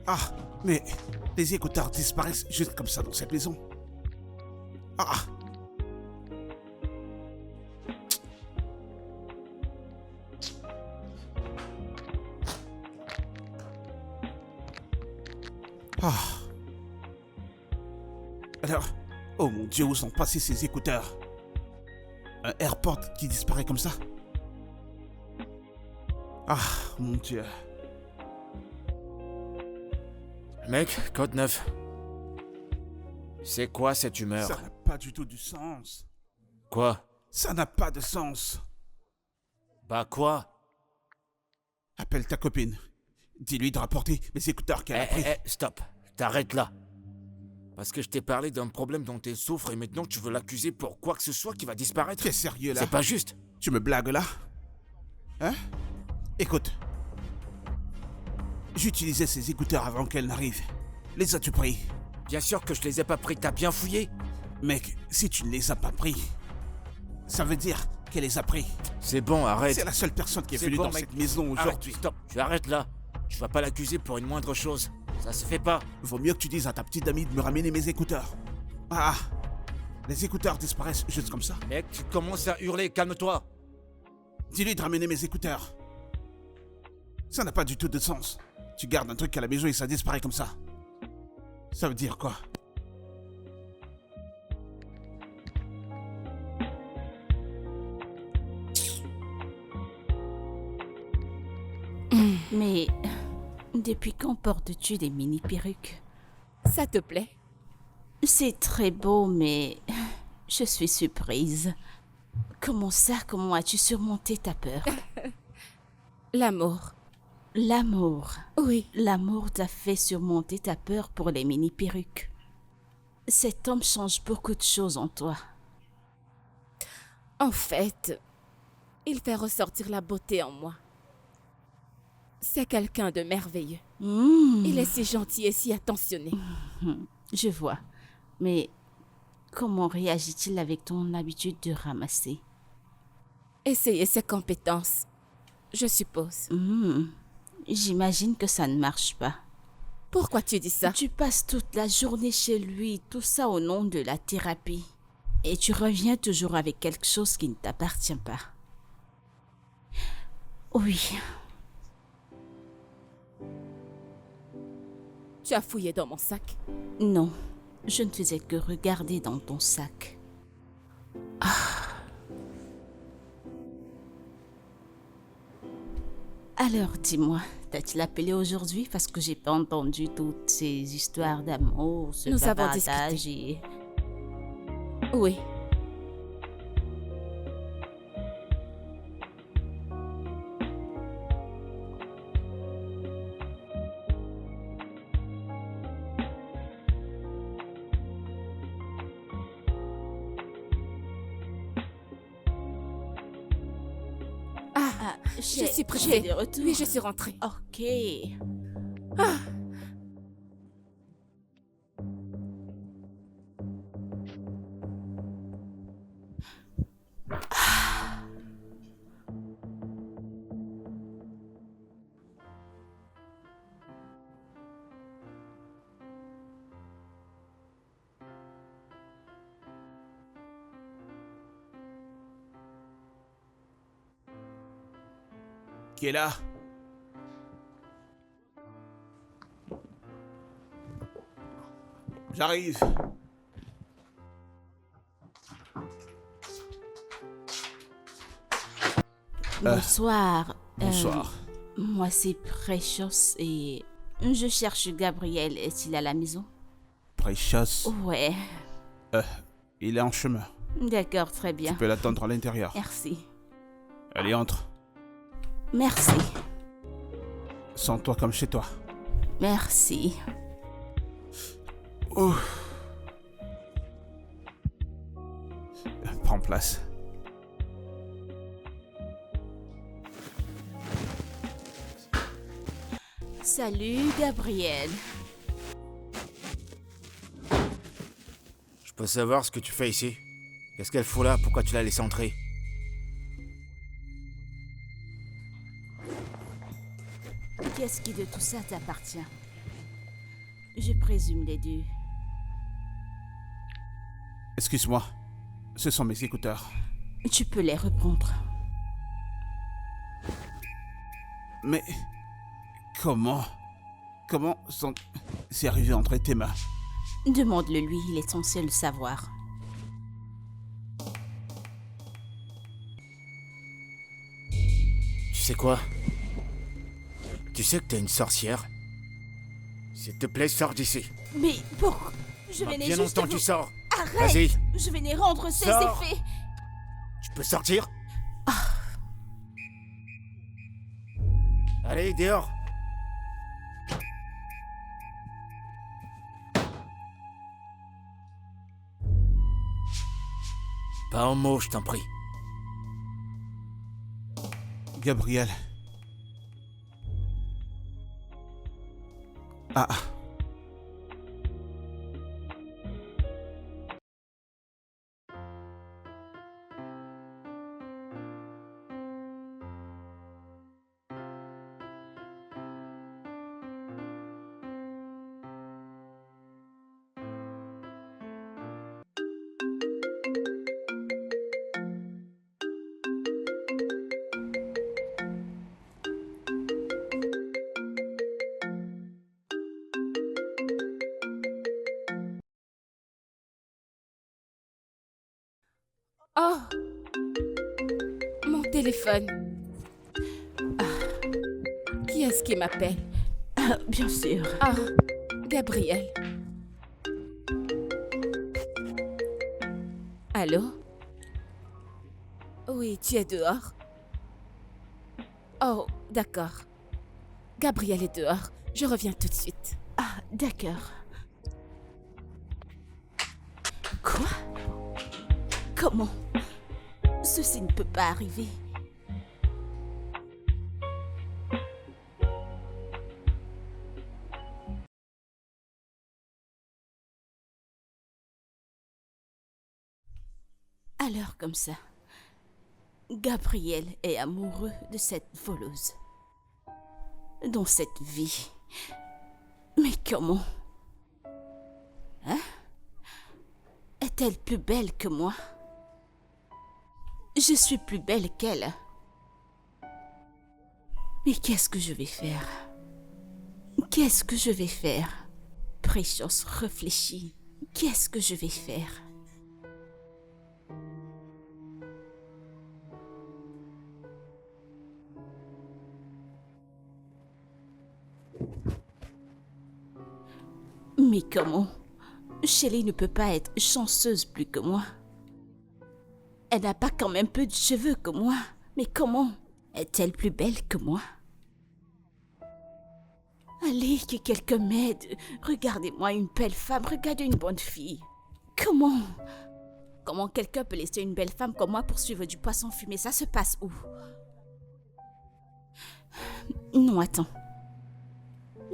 Ah, mais Les écouteurs disparaissent juste comme ça dans cette maison. Ah! Ah! Alors, oh mon Dieu, où sont passés ces écouteurs? Un AirPod qui disparaît comme ça? Ah, mon Dieu. Mec, code 9. C'est quoi cette humeur? Ça n'a pas du tout du sens. Quoi? Ça n'a pas de sens. Bah quoi? Appelle ta copine. Dis-lui de rapporter mes écouteurs qu'elle a pris. Stop. T'arrêtes là. Parce que je t'ai parlé d'un problème dont elle souffre et maintenant tu veux l'accuser pour quoi que ce soit qui va disparaître? T'es sérieux là? C'est pas juste. Tu me blagues là? Hein? Écoute. J'utilisais ces écouteurs avant qu'elle n'arrive. Les as-tu pris? Bien sûr que je les ai pas pris, t'as bien fouillé? Mec, si tu ne les as pas pris, ça veut dire qu'elle les a pris. C'est bon, arrête. C'est la seule personne qui est C'est venue bon, dans mec. cette maison Arrête, aujourd'hui. stop. Tu arrêtes là. Tu vas pas l'accuser pour une moindre chose. Ça se fait pas. Vaut mieux que tu dises à ta petite amie de me ramener mes écouteurs. Ah! Les écouteurs disparaissent juste comme ça. Mec, tu commences à hurler, calme-toi. Dis-lui de ramener mes écouteurs. Ça n'a pas du tout de sens. Tu gardes un truc à la maison et ça disparaît comme ça. Ça veut dire quoi? Mais depuis quand portes-tu des mini-perruques? Ça te plaît? C'est très beau, mais je suis surprise. Comment ça? Comment as-tu surmonté ta peur? L'amour. L'amour. Oui. L'amour t'a fait surmonter ta peur pour les mini-perruques. Cet homme change beaucoup de choses en toi. En fait, il fait ressortir la beauté en moi. C'est quelqu'un de merveilleux. Il est si gentil et si attentionné. Je vois. Mais comment réagit-il avec ton habitude de ramasser? Essayer ses compétences, je suppose. J'imagine que ça ne marche pas. Pourquoi tu dis ça? Tu passes toute la journée chez lui, tout ça au nom de la thérapie. Et tu reviens toujours avec quelque chose qui ne t'appartient pas. Oui. Tu as fouillé dans mon sac? Non, je ne faisais que regarder dans ton sac. Alors, dis-moi, t'as-t-il appelé aujourd'hui parce que j'ai pas entendu toutes ces histoires d'amour, ce Nous avons bavardage discuté. et... Oui. Je suis pressée. de retour. Oui, je suis rentrée. Ok. Qui est là? J'arrive. Bonsoir. Bonsoir. Moi, c'est Precious et je cherche Gabriel. Est-il à la maison? Precious. Ouais. Il est en chemin. D'accord, très bien. Tu peux l'attendre à l'intérieur. Merci. Allez, entre. Merci. Sens-toi comme chez toi. Merci. Oh. Prends place. Salut, Gabriel. Je peux savoir ce que tu fais ici? Qu'est-ce qu'elle fout là? Pourquoi tu la laisses entrer? Qu'est-ce qui de tout ça t'appartient? Je présume les deux. Excuse-moi, ce sont mes écouteurs. Tu peux les reprendre. Mais comment c'est arrivé entre tes mains? Demande-le lui, il est censé le savoir. Tu sais quoi? Tu sais que t'es une sorcière? S'il te plaît, sors d'ici. Mais pourquoi? Je venais Bien juste entendu, vous... sors. Arrête! Vas-y. Je venais rendre ses Sors. effets. Tu peux sortir? Allez, dehors. Pas un mot, je t'en prie. Gabriel. Ah. Oh! Mon téléphone. Qui est-ce qui m'appelle? Bien sûr. Ah, Gabriel. Allô? Oui, tu es dehors? Oh, d'accord. Gabriel est dehors. Je reviens tout de suite. Ah, d'accord. Quoi? Comment? Ceci ne peut pas arriver. Alors comme ça, Gabriel est amoureux de cette voleuse. Dans cette vie. Mais comment? Hein? Est-elle plus belle que moi? Je suis plus belle qu'elle. Mais qu'est-ce que je vais faire? Qu'est-ce que je vais faire? Precious, réfléchis. Qu'est-ce que je vais faire? Mais comment? Shelley ne peut pas être chanceuse plus que moi. Elle n'a pas quand même peu de cheveux que moi. Mais comment? Est-elle plus belle que moi? Allez, que quelqu'un m'aide. Regardez-moi une belle femme, regardez une bonne fille. Comment? Comment quelqu'un peut laisser une belle femme comme moi poursuivre du poisson fumé? Ça se passe où? Non, attends.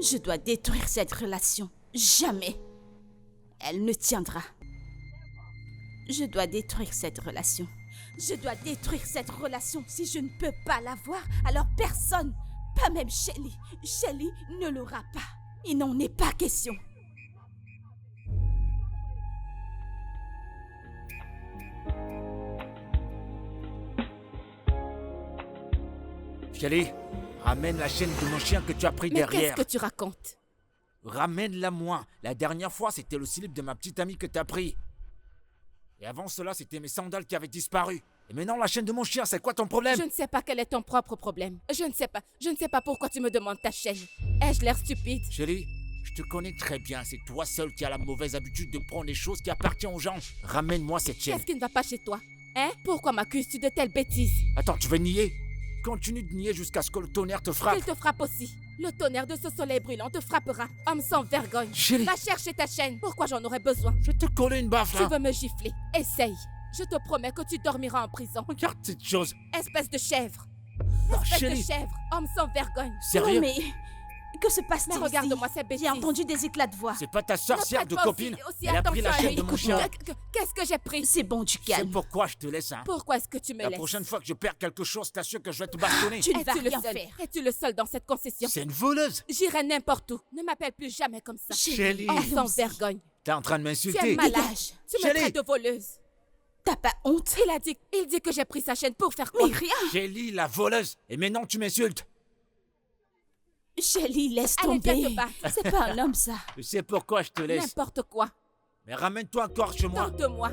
Je dois détruire cette relation. Jamais. Elle ne tiendra. Je dois détruire cette relation. Je dois détruire cette relation. Si je ne peux pas l'avoir, alors personne, pas même Shelley ne l'aura pas. Il n'en est pas question. Shelley, ramène la chaîne de mon chien que tu as pris Mais derrière. qu'est-ce que tu racontes? Ramène-la moi. La dernière fois, c'était le slip de ma petite amie que t'as pris. Et avant cela, c'était mes sandales qui avaient disparu. Et maintenant, la chaîne de mon chien, c'est quoi ton problème? Je ne sais pas quel est ton propre problème. Je ne sais pas pourquoi tu me demandes ta chaîne. Ai-je l'air stupide? Shelley, je te connais très bien. C'est toi seul qui as la mauvaise habitude de prendre les choses qui appartiennent aux gens. Ramène-moi cette chaîne. Qu'est-ce qui ne va pas chez toi? Hein? Pourquoi m'accuses-tu de telles bêtises? Attends, tu veux nier? Continue de nier jusqu'à ce que le tonnerre te frappe. Il te frappe aussi. Le tonnerre de ce soleil brûlant te frappera. Homme sans vergogne. Shelley. Va chercher ta chaîne. Pourquoi j'en aurais besoin? Je vais te coller une baffe Tu là. veux me gifler? Essaye. Je te promets que tu dormiras en prison. Regarde cette chose. Espèce de chèvre. Oh, Espèce Shelley. de chèvre. Homme sans vergogne. Sérieux? Non, mais Que se passe-t-il Mais ici? regarde-moi ces bêtises. J'ai entendu des éclats de voix. C'est pas ta sorcière Ne de prête pas copine. aussi Elle a pris la attention à chaîne de lui. mon chien. Qu'est-ce que j'ai pris? C'est bon, tu C'est calmes. pourquoi je te laisse, hein. Pourquoi est-ce que tu me La laisses? prochaine fois que je perds quelque chose, t'assure que je vais te bastonner. Tu ne vas Es-tu le rien seul? faire. Es-tu le seul dans cette concession? C'est une voleuse. J'irai n'importe où. Ne m'appelle plus jamais comme ça. Shelly. Oh, sans Allons-y. vergogne. T'es en train de Tu es m'insulter. malade. Dégage. Tu me Shelly. traites de voleuse. T'as pas honte? Il dit que j'ai pris sa chaîne pour faire quoi? Mais rien. Shelly, la voleuse. Et maintenant, tu m'insultes. Shelly, laisse Allez, viens tomber. te battre. C'est pas un homme, ça. Je sais pourquoi je te laisse. N'importe quoi. Mais ramène-toi encore chez moi. Tente-moi.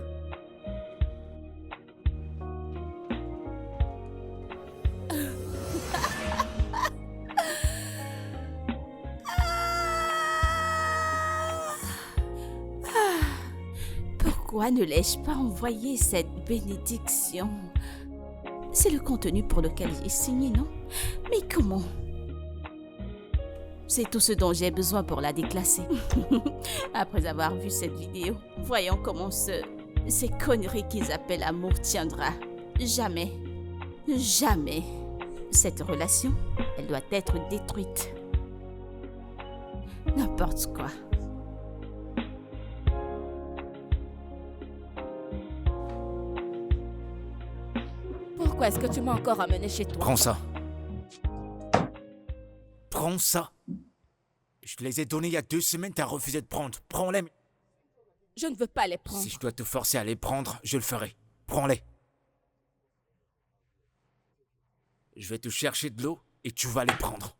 Pourquoi ne l'ai-je pas envoyé cette bénédiction? C'est le contenu pour lequel j'ai signé, non? Mais comment? C'est tout ce dont j'ai besoin pour la déclasser. Après avoir vu cette vidéo, voyons comment ces conneries qu'ils appellent amour tiendra. Jamais, jamais. Cette relation, elle doit être détruite. N'importe quoi. Pourquoi est-ce que tu m'as encore amené chez toi? Prends ça. Prends ça. Je te les ai donnés il y a 2 semaines, t'as refusé de prendre. Prends-les. Je ne veux pas les prendre. Si je dois te forcer à les prendre, je le ferai. Prends-les. Je vais te chercher de l'eau et tu vas les prendre.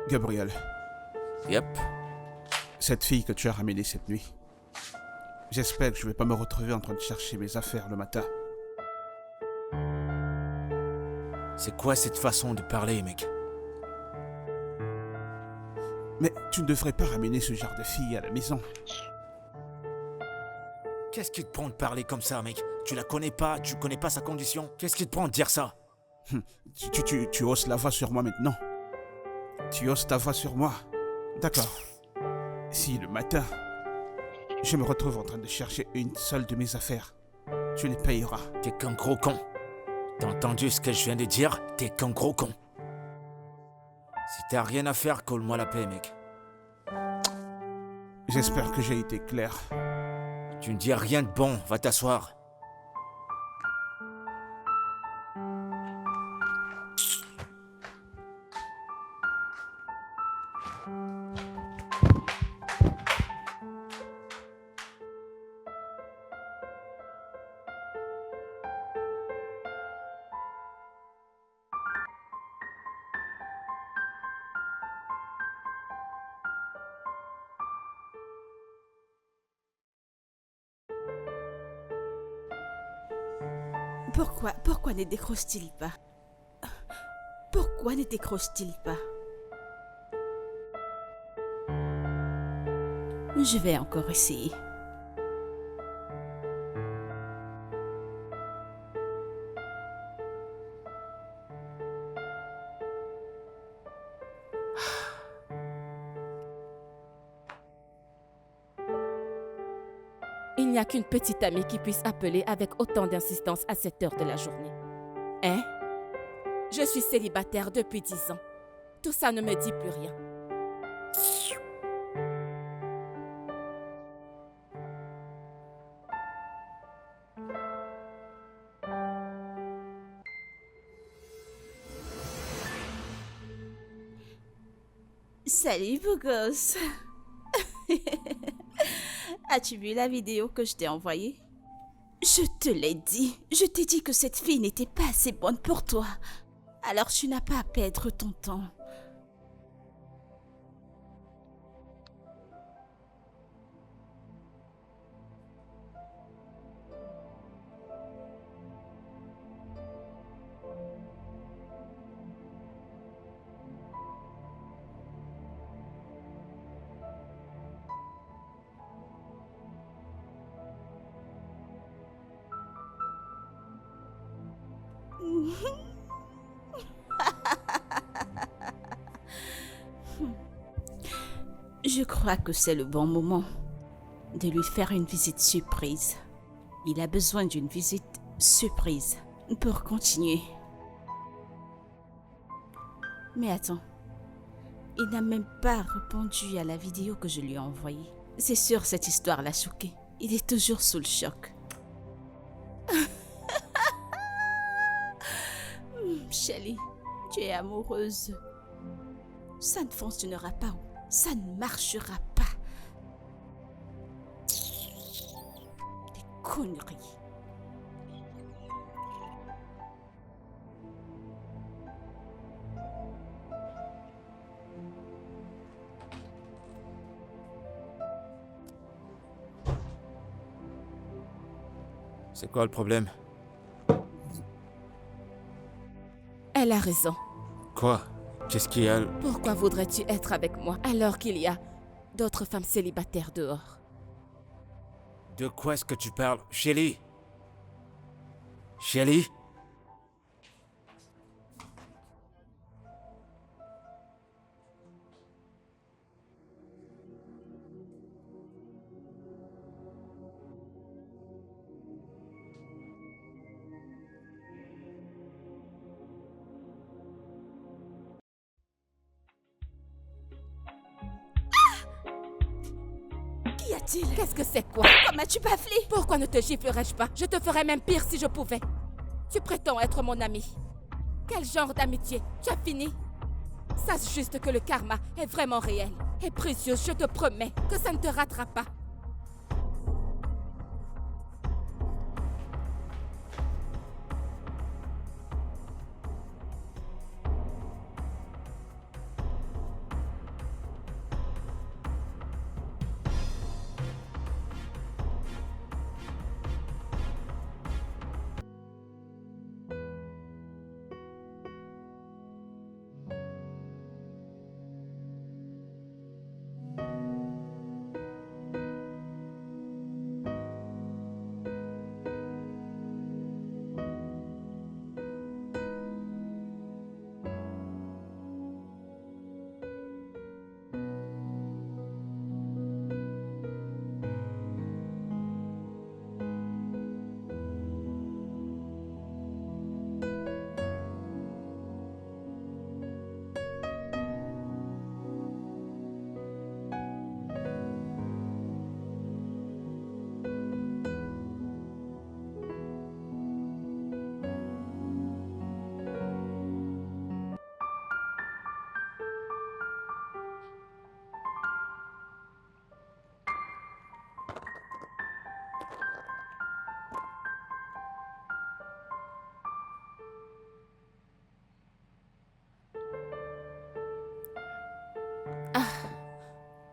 Gabriel, Yep. cette fille que tu as ramenée cette nuit, j'espère que je vais pas me retrouver en train de chercher mes affaires le matin. C'est quoi cette façon de parler, mec? Mais tu ne devrais pas ramener ce genre de fille à la maison. Qu'est-ce qui te prend de parler comme ça, mec? Tu la connais pas, tu connais pas sa condition. Qu'est-ce qui te prend de dire ça? Tu oses la voix sur moi maintenant. Tu oses ta voix sur moi. D'accord. Si le matin, je me retrouve en train de chercher une seule de mes affaires, tu les payeras. T'es qu'un gros con. T'as entendu ce que je viens de dire? T'es qu'un gros con. Si t'as rien à faire, colle-moi la paix, mec. J'espère que j'ai été clair. Tu ne dis rien de bon, va t'asseoir. Pourquoi ne décroche-t-il pas? Pourquoi ne décroche-t-il pas? Je vais encore essayer. Il n'y a qu'une petite amie qui puisse appeler avec autant d'insistance à cette heure de la journée. Hein? Je suis célibataire depuis 10 ans. Tout ça ne me dit plus rien. Salut, beau gosse. As-tu vu la vidéo que je t'ai envoyée? Je te l'ai dit. Je t'ai dit que cette fille n'était pas assez bonne pour toi. Alors tu n'as pas à perdre ton temps. Je crois que c'est le bon moment de lui faire une visite surprise. Il a besoin d'une visite surprise pour continuer. Mais attends, il n'a même pas répondu à la vidéo que je lui ai envoyée. C'est sûr, cette histoire l'a choqué. Il est toujours sous le choc. Shelly, tu es amoureuse. Ça ne fonctionnera pas. Ça ne marchera pas. Des conneries. C'est quoi le problème? Elle a raison. Quoi? Qu'est-ce qu'il y a? Pourquoi voudrais-tu être avec moi alors qu'il y a d'autres femmes célibataires dehors? De quoi est-ce que tu parles? Shelly? Shelly? Qu'y a-t-il? Qu'est-ce que c'est quoi? Comment as-tu bafflé? Pourquoi ne te giflerais-je pas? Je te ferais même pire si je pouvais. Tu prétends être mon ami. Quel genre d'amitié? Tu as fini? Sache juste que le karma est vraiment réel et précieux. Je te promets que ça ne te ratera pas.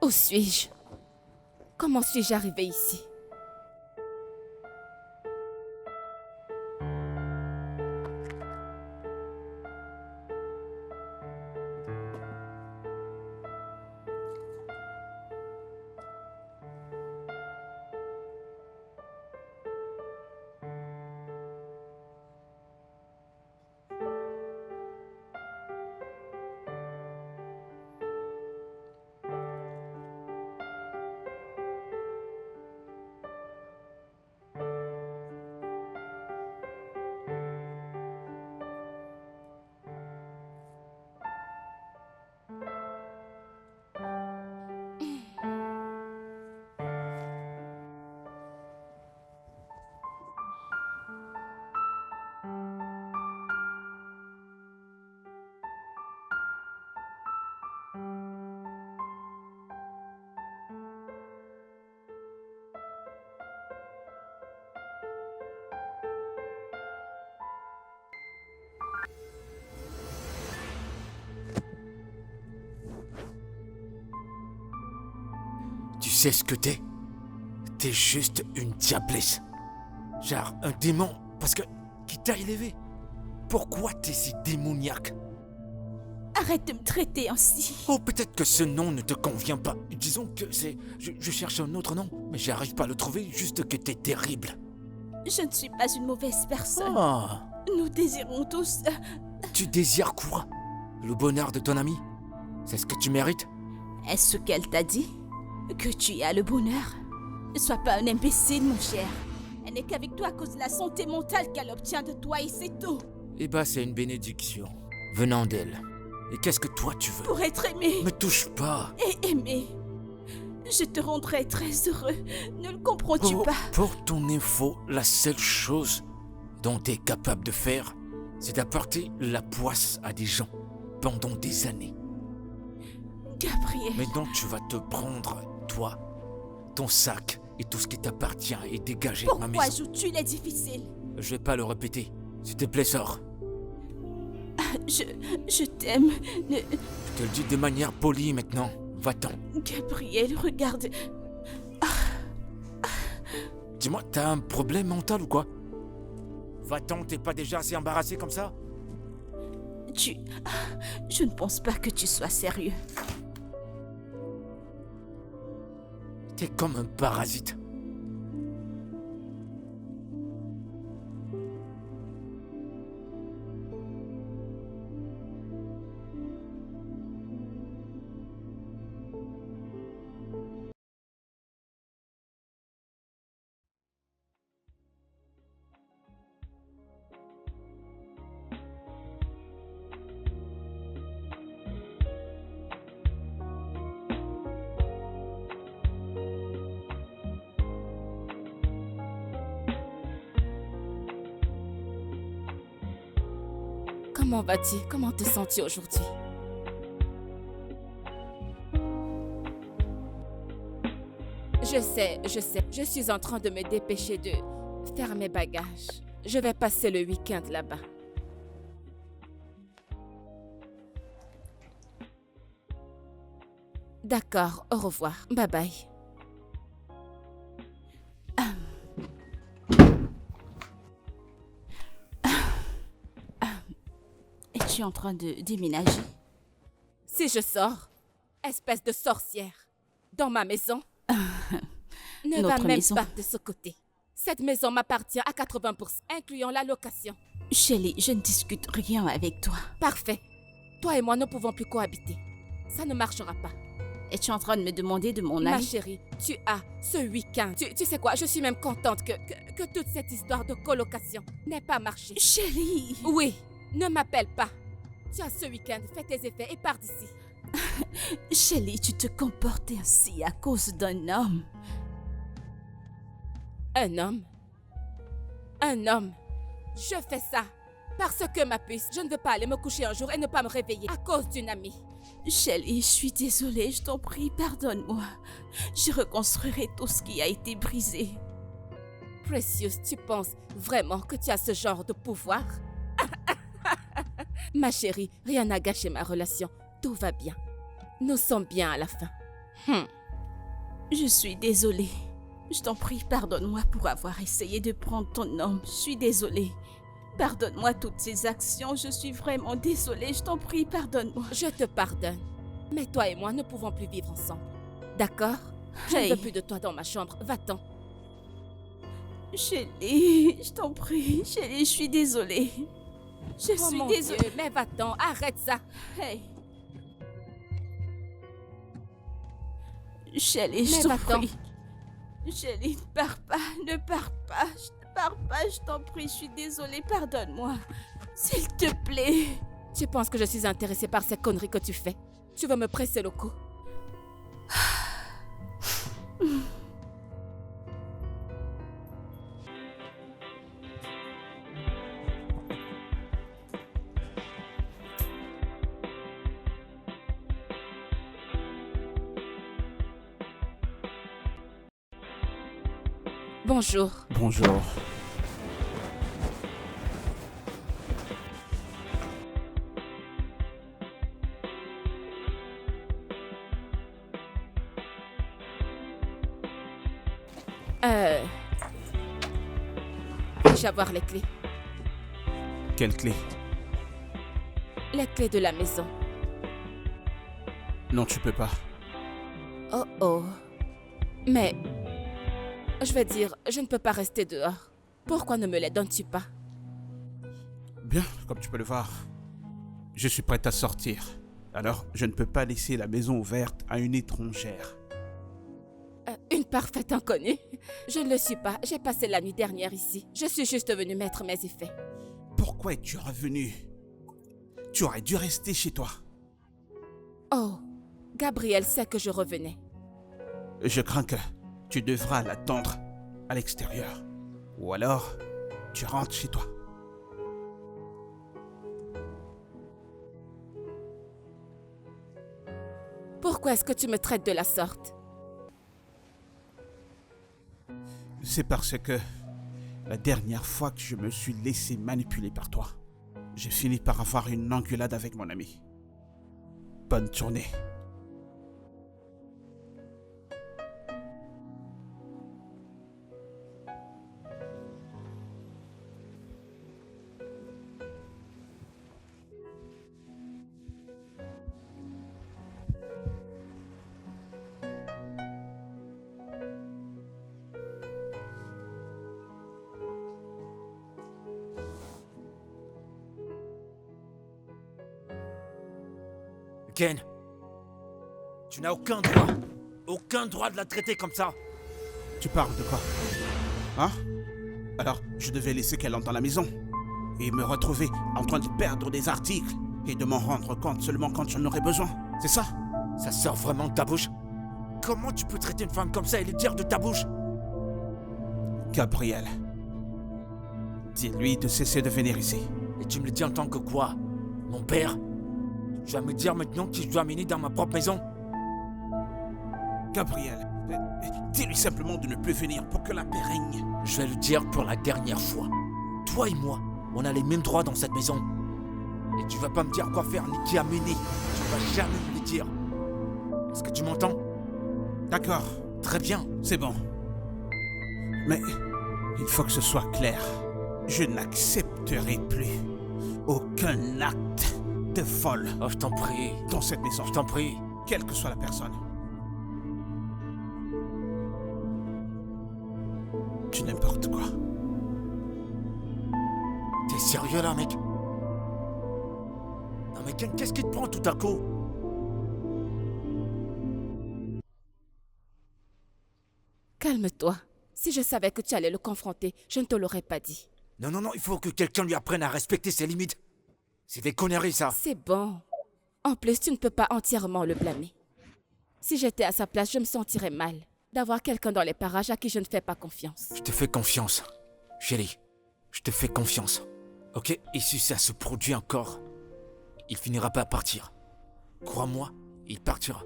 Où suis-je? Comment suis-je arrivée ici? sais ce que t'es? T'es juste une diablesse. Genre un démon, parce que... qui t'a élevé. Pourquoi t'es si démoniaque? Arrête de me traiter ainsi. Oh, peut-être que ce nom ne te convient pas. Disons que c'est... Je cherche un autre nom, mais j'arrive pas à le trouver, juste que t'es terrible. Je ne suis pas une mauvaise personne. Ah, Nous désirons tous... tu désires quoi? Le bonheur de ton ami? C'est ce que tu mérites? Est-ce ce qu'elle t'a dit? Que tu as le bonheur? Ne sois pas un imbécile, mon cher. Elle n'est qu'avec toi à cause de la santé mentale qu'elle obtient de toi et c'est tout. Eh ben, c'est une bénédiction, venant d'elle. Et qu'est-ce que toi tu veux? Pour être aimé Me touche pas. et aimé, je te rendrai très heureux. Ne le comprends-tu pas? Pour ton info, la seule chose dont tu es capable de faire, c'est d'apporter la poisse à des gens pendant des années. Gabriel, Mais donc tu vas te prendre, toi, ton sac et tout ce qui t'appartient et dégager de ma pourquoi maison. joues-tu les difficiles? Je vais pas le répéter. S'il te plaît, sors. Je t'aime. Je te le dis de manière polie maintenant. Va-t'en. Gabriel, regarde. Dis-moi, t'as un problème mental ou quoi? Va-t'en, t'es pas déjà assez embarrassé comme ça? Je ne pense pas que tu sois sérieux. T'es comme un parasite. Comment vas-tu? Comment te sens-tu aujourd'hui? Je sais. Je suis en train de me dépêcher de faire mes bagages. Je vais passer le week-end là-bas. D'accord, au revoir. Bye bye. Es-tu en train de déménager? Si je sors, espèce de sorcière, dans ma maison, ne va Notre même maison. pas de ce côté. Cette maison m'appartient à 80%, incluant la location. Shelley, je ne discute rien avec toi. Parfait. Toi et moi ne pouvons plus cohabiter. Ça ne marchera pas. Es-tu en train de me demander de mon Ma avis? chérie, tu as ce week-end. Tu sais quoi, je suis même contente que toute cette histoire de colocation n'ait pas marché. Shelley! Oui, ne m'appelle pas. Tu as ce week-end, fais tes effets et pars d'ici. Shelley, tu te comportes ainsi à cause d'un homme. Un homme? Un homme? Je fais ça parce que ma puce, je ne veux pas aller me coucher un jour et ne pas me réveiller à cause d'une amie. Shelley, je suis désolée, je t'en prie, pardonne-moi. Je reconstruirai tout ce qui a été brisé. Precious, tu penses vraiment que tu as ce genre de pouvoir? Ma chérie, rien n'a gâché ma relation. Tout va bien. Nous sommes bien à la fin. Je suis désolée. Je t'en prie, pardonne-moi pour avoir essayé de prendre ton homme. Je suis désolée. Pardonne-moi toutes ces actions. Je suis vraiment désolée. Je t'en prie, pardonne-moi. Je te pardonne. Mais toi et moi ne pouvons plus vivre ensemble. D'accord? Je ne Hey. veux plus de toi dans ma chambre. Va-t'en. Shelley, je t'en prie. Shelley, je suis désolée. Je Oh suis mon désolée. Dieu, mais va-t'en. Arrête ça. Hey. Shelley, je Mais t'en va-t'en. prie. Shelley, ne pars pas, ne pars pas. Je ne pars pas, je t'en prie. Je suis désolée, pardonne-moi. S'il te plaît. Tu penses que je suis intéressée par ces conneries que tu fais? Tu veux me presser le cou? Bonjour. Bonjour. Puis-je avoir les clés? Quelle clé? Les clés de la maison. Non, tu peux pas. Oh oh. Mais, je veux dire, je ne peux pas rester dehors. Pourquoi ne me les donnes-tu pas? Bien, comme tu peux le voir, je suis prête à sortir. Alors, je ne peux pas laisser la maison ouverte à une étrangère. Une parfaite inconnue? Je ne le suis pas. J'ai passé la nuit dernière ici. Je suis juste venue mettre mes effets. Pourquoi es-tu revenu? Tu aurais dû rester chez toi. Oh, Gabriel sait que je revenais. Je crains que tu devras l'attendre à l'extérieur. Ou alors, tu rentres chez toi. Pourquoi est-ce que tu me traites de la sorte? C'est parce que la dernière fois que je me suis laissé manipuler par toi, j'ai fini par avoir une engueulade avec mon ami. Bonne journée. Ken, tu n'as aucun droit de la traiter comme ça. Tu parles de quoi? Hein? Alors, je devais laisser qu'elle entre dans la maison et me retrouver en train de perdre des articles et de m'en rendre compte seulement quand j'en aurais besoin. C'est ça? Ça sort vraiment de ta bouche? Comment tu peux traiter une femme comme ça et lui dire de ta bouche? Gabriel, dis-lui de cesser de venir ici. Et tu me le dis en tant que quoi? Mon père? Tu vas me dire maintenant que je dois amener dans ma propre maison? Gabriel, dis-lui simplement de ne plus venir pour que la paix règne. Je vais le dire pour la dernière fois. Toi et moi, on a les mêmes droits dans cette maison. Et tu vas pas me dire quoi faire ni qui amener. Tu vas jamais me le dire. Est-ce que tu m'entends? D'accord, Très bien. c'est bon. Mais il faut que ce soit clair. Je n'accepterai plus aucun acte de vol Oh, je t'en prie. dans cette maison, Je t'en prie. quelle que soit la personne. Tu n'importe quoi. T'es sérieux là, mec? Non mais Ken, qu'est-ce qui te prend tout à coup? Calme-toi. Si je savais que tu allais le confronter, je ne te l'aurais pas dit. Non, non, non, il faut que quelqu'un lui apprenne à respecter ses limites. C'est des conneries, ça. C'est bon. En plus, tu ne peux pas entièrement le blâmer. Si j'étais à sa place, je me sentirais mal d'avoir quelqu'un dans les parages à qui je ne fais pas confiance. Je te fais confiance, chérie. Je te fais confiance. Ok? Et si ça se produit encore, il finira pas à partir. Crois-moi, il partira.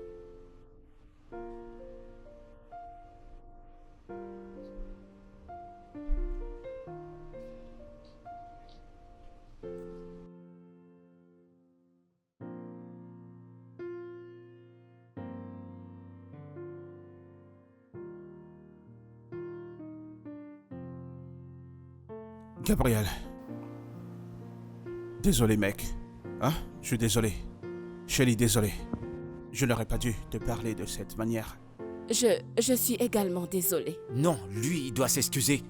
Gabriel. Désolé, mec. Hein? Je suis désolé. Shelly, désolé. Je n'aurais pas dû te parler de cette manière. Je suis également désolée. Non, lui, il doit s'excuser.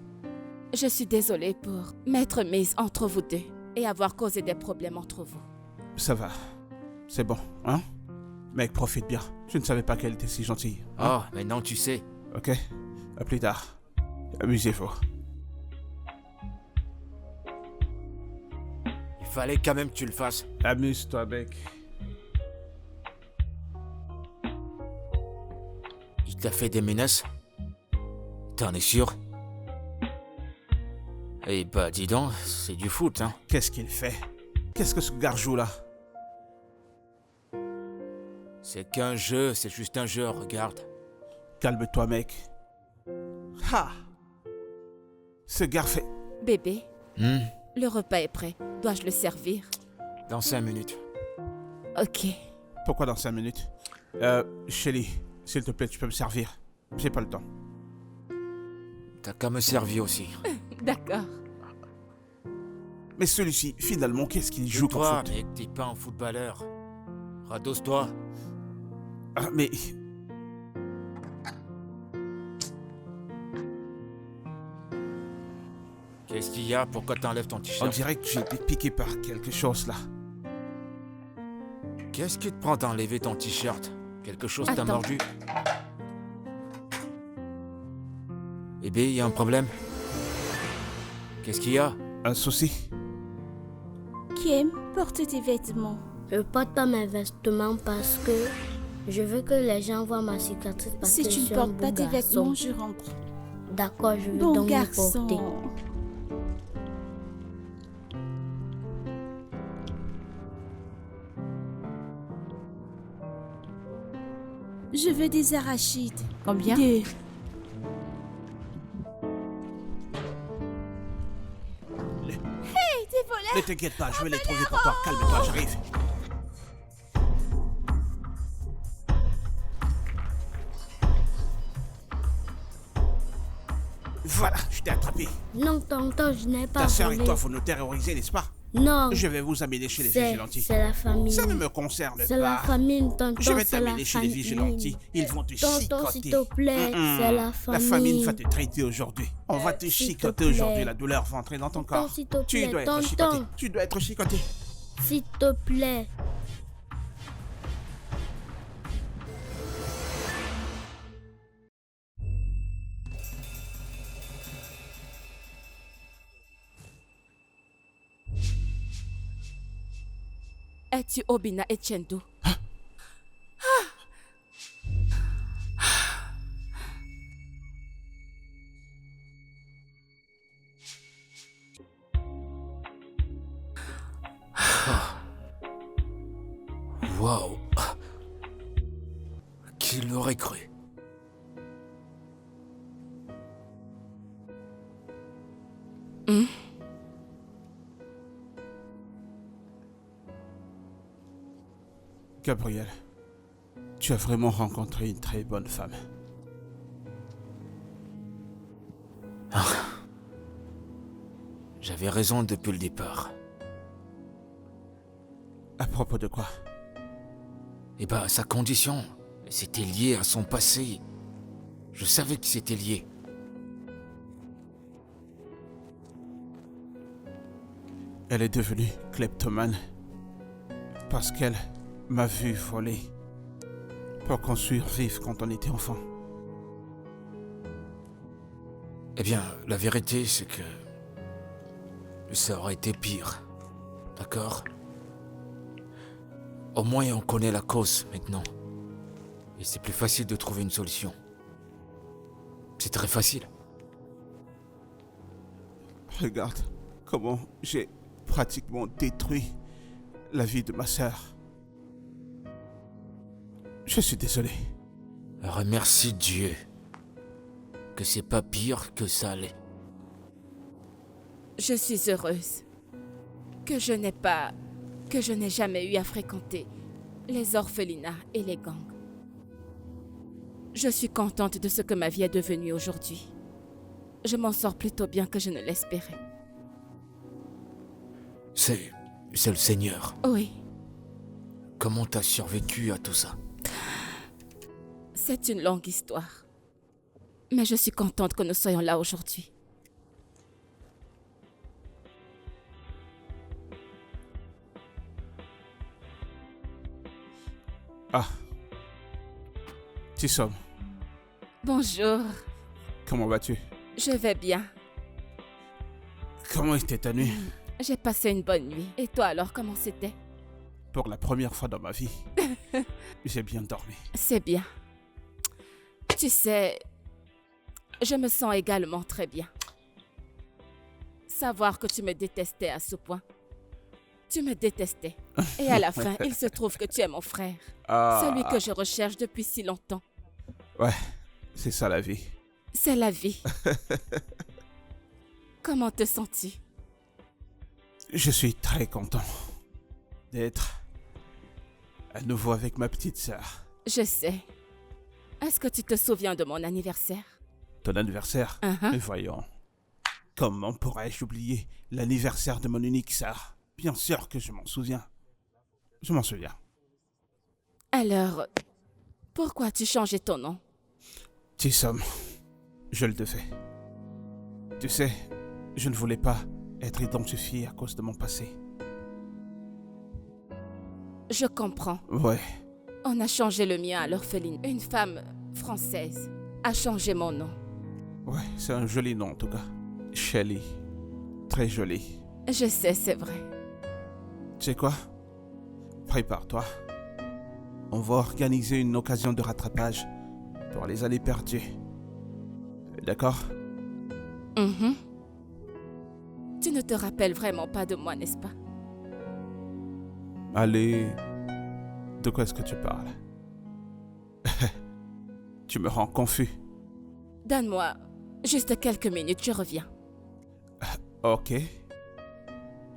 Je suis désolée pour m'être mise entre vous deux et avoir causé des problèmes entre vous. Ça va. C'est bon, hein? Mec, profite bien. Je ne savais pas qu'elle était si gentille. Hein? Oh, maintenant tu sais. Ok? À plus tard. Amusez-vous. Il fallait quand même que tu le fasses. Amuse-toi, mec. Il t'a fait des menaces? T'en es sûr? Eh bah, dis donc, c'est du foot, hein. Qu'est-ce qu'il fait? Qu'est-ce que ce garjou là? C'est qu'un jeu, c'est juste un jeu, regarde. Calme-toi, mec. Ha! Ce gars fait... Bébé, le repas est prêt. Dois-je le servir? Dans 5 minutes. Ok. Pourquoi dans 5 minutes? Shelly, s'il te plaît, tu peux me servir. J'ai pas le temps. T'as qu'à me servir aussi. D'accord. Mais celui-ci, finalement, qu'est-ce qu'il joue comme Toi, foot? mec, t'es pas un footballeur. Rados-toi. Ah, mais... Qu'est-ce qu'il y a? Pourquoi t'enlèves ton On t-shirt? dirait que j'ai été piqué par quelque chose là. Qu'est-ce qui te prend d'enlever ton t-shirt? Quelque chose t'a Attends. mordu? Eh bien, il y a un problème? Qu'est-ce qu'il y a? Un souci? Kim, porte tes vêtements. Je porte pas mes vêtements parce que je veux que les gens voient ma cicatrice parce Si que tu je ne suis un portes beau pas tes garçon. vêtements, je rentre. D'accord, je vais Bon donc les garçon. porter. Je veux des arachides. Combien? 2. Hey, des voleurs! Ne t'inquiète pas, je vais les trouver pour toi. Calme-toi, j'arrive. Voilà, je t'ai attrapé. Non, tonton, je n'ai pas Ta sœur et volé. toi, vous nous terrorisez, n'est-ce pas? Non, Je vais vous amener chez les c'est vigilantes. la famille. Ça ne me concerne C'est la pas. famille, tonton, Je vais c'est la t'amener chez les famille. vigilantes. Ils vont te Tonton, chicoter. s'il te plaît, c'est la famille. La famille va te traiter aujourd'hui. On va te s'il te chicoter plaît. aujourd'hui. La douleur va entrer dans ton corps. s'il te Tu plaît, dois être tonton. chicoté. Tu dois être chicoté. S'il te plaît. Es-tu Obina Etiendo? Waouh! Qui l'aurait cru? Gabriel, tu as vraiment rencontré une très bonne femme. J'avais raison depuis le départ. À propos de quoi? Eh ben, sa condition, c'était lié à son passé. Je savais que c'était lié. Elle est devenue kleptomane parce qu'elle m'a vu voler pour qu'on survive quand on était enfant. Eh bien, la vérité, c'est que ça aurait été pire. D'accord? Au moins, on connaît la cause maintenant. Et c'est plus facile de trouver une solution. C'est très facile. Regarde comment j'ai pratiquement détruit la vie de ma sœur. Je suis désolé. Remercie Dieu que c'est pas pire que ça allait. Je suis heureuse que je n'ai jamais eu à fréquenter les orphelinats et les gangs. Je suis contente de ce que ma vie est devenue aujourd'hui. Je m'en sors plutôt bien que je ne l'espérais. C'est le Seigneur. Oui, Comment t'as survécu à tout ça? c'est une longue histoire. Mais je suis contente que nous soyons là aujourd'hui. Ah. Tissom, Bonjour, comment vas-tu? je vais bien. Comment était ta nuit? J'ai passé une bonne nuit. Et toi alors, comment c'était? Pour la première fois dans ma vie, j'ai bien dormi. C'est bien. Tu sais, je me sens également très bien. Savoir que tu me détestais à ce point. Tu me détestais. Et à la fin, il se trouve que tu es mon frère. Celui que je recherche depuis si longtemps. Ouais, c'est ça la vie. C'est la vie. Comment te sens-tu? Je suis très content d'être à nouveau avec ma petite sœur. Je sais. Est-ce que tu te souviens de mon anniversaire? Ton anniversaire? Mais voyons. Comment pourrais-je oublier l'anniversaire de mon unique sœur? Bien sûr que je m'en souviens. Je m'en souviens. Alors, pourquoi as-tu changé ton nom? Tissom, je le devais. Tu sais, je ne voulais pas être identifié à cause de mon passé. Je comprends. Ouais, On a changé le mien à l'orpheline. Une femme française a changé mon nom. ouais, c'est un joli nom en tout cas. Shelly. Très joli. Je sais, c'est vrai. Tu sais quoi? Prépare-toi. On va organiser une occasion de rattrapage pour les années perdues. D'accord? Mhm. Tu ne te rappelles vraiment pas de moi, n'est-ce pas? Allez, de quoi est-ce que tu parles? Tu me rends confus. Donne-moi juste quelques minutes, je reviens. Ok.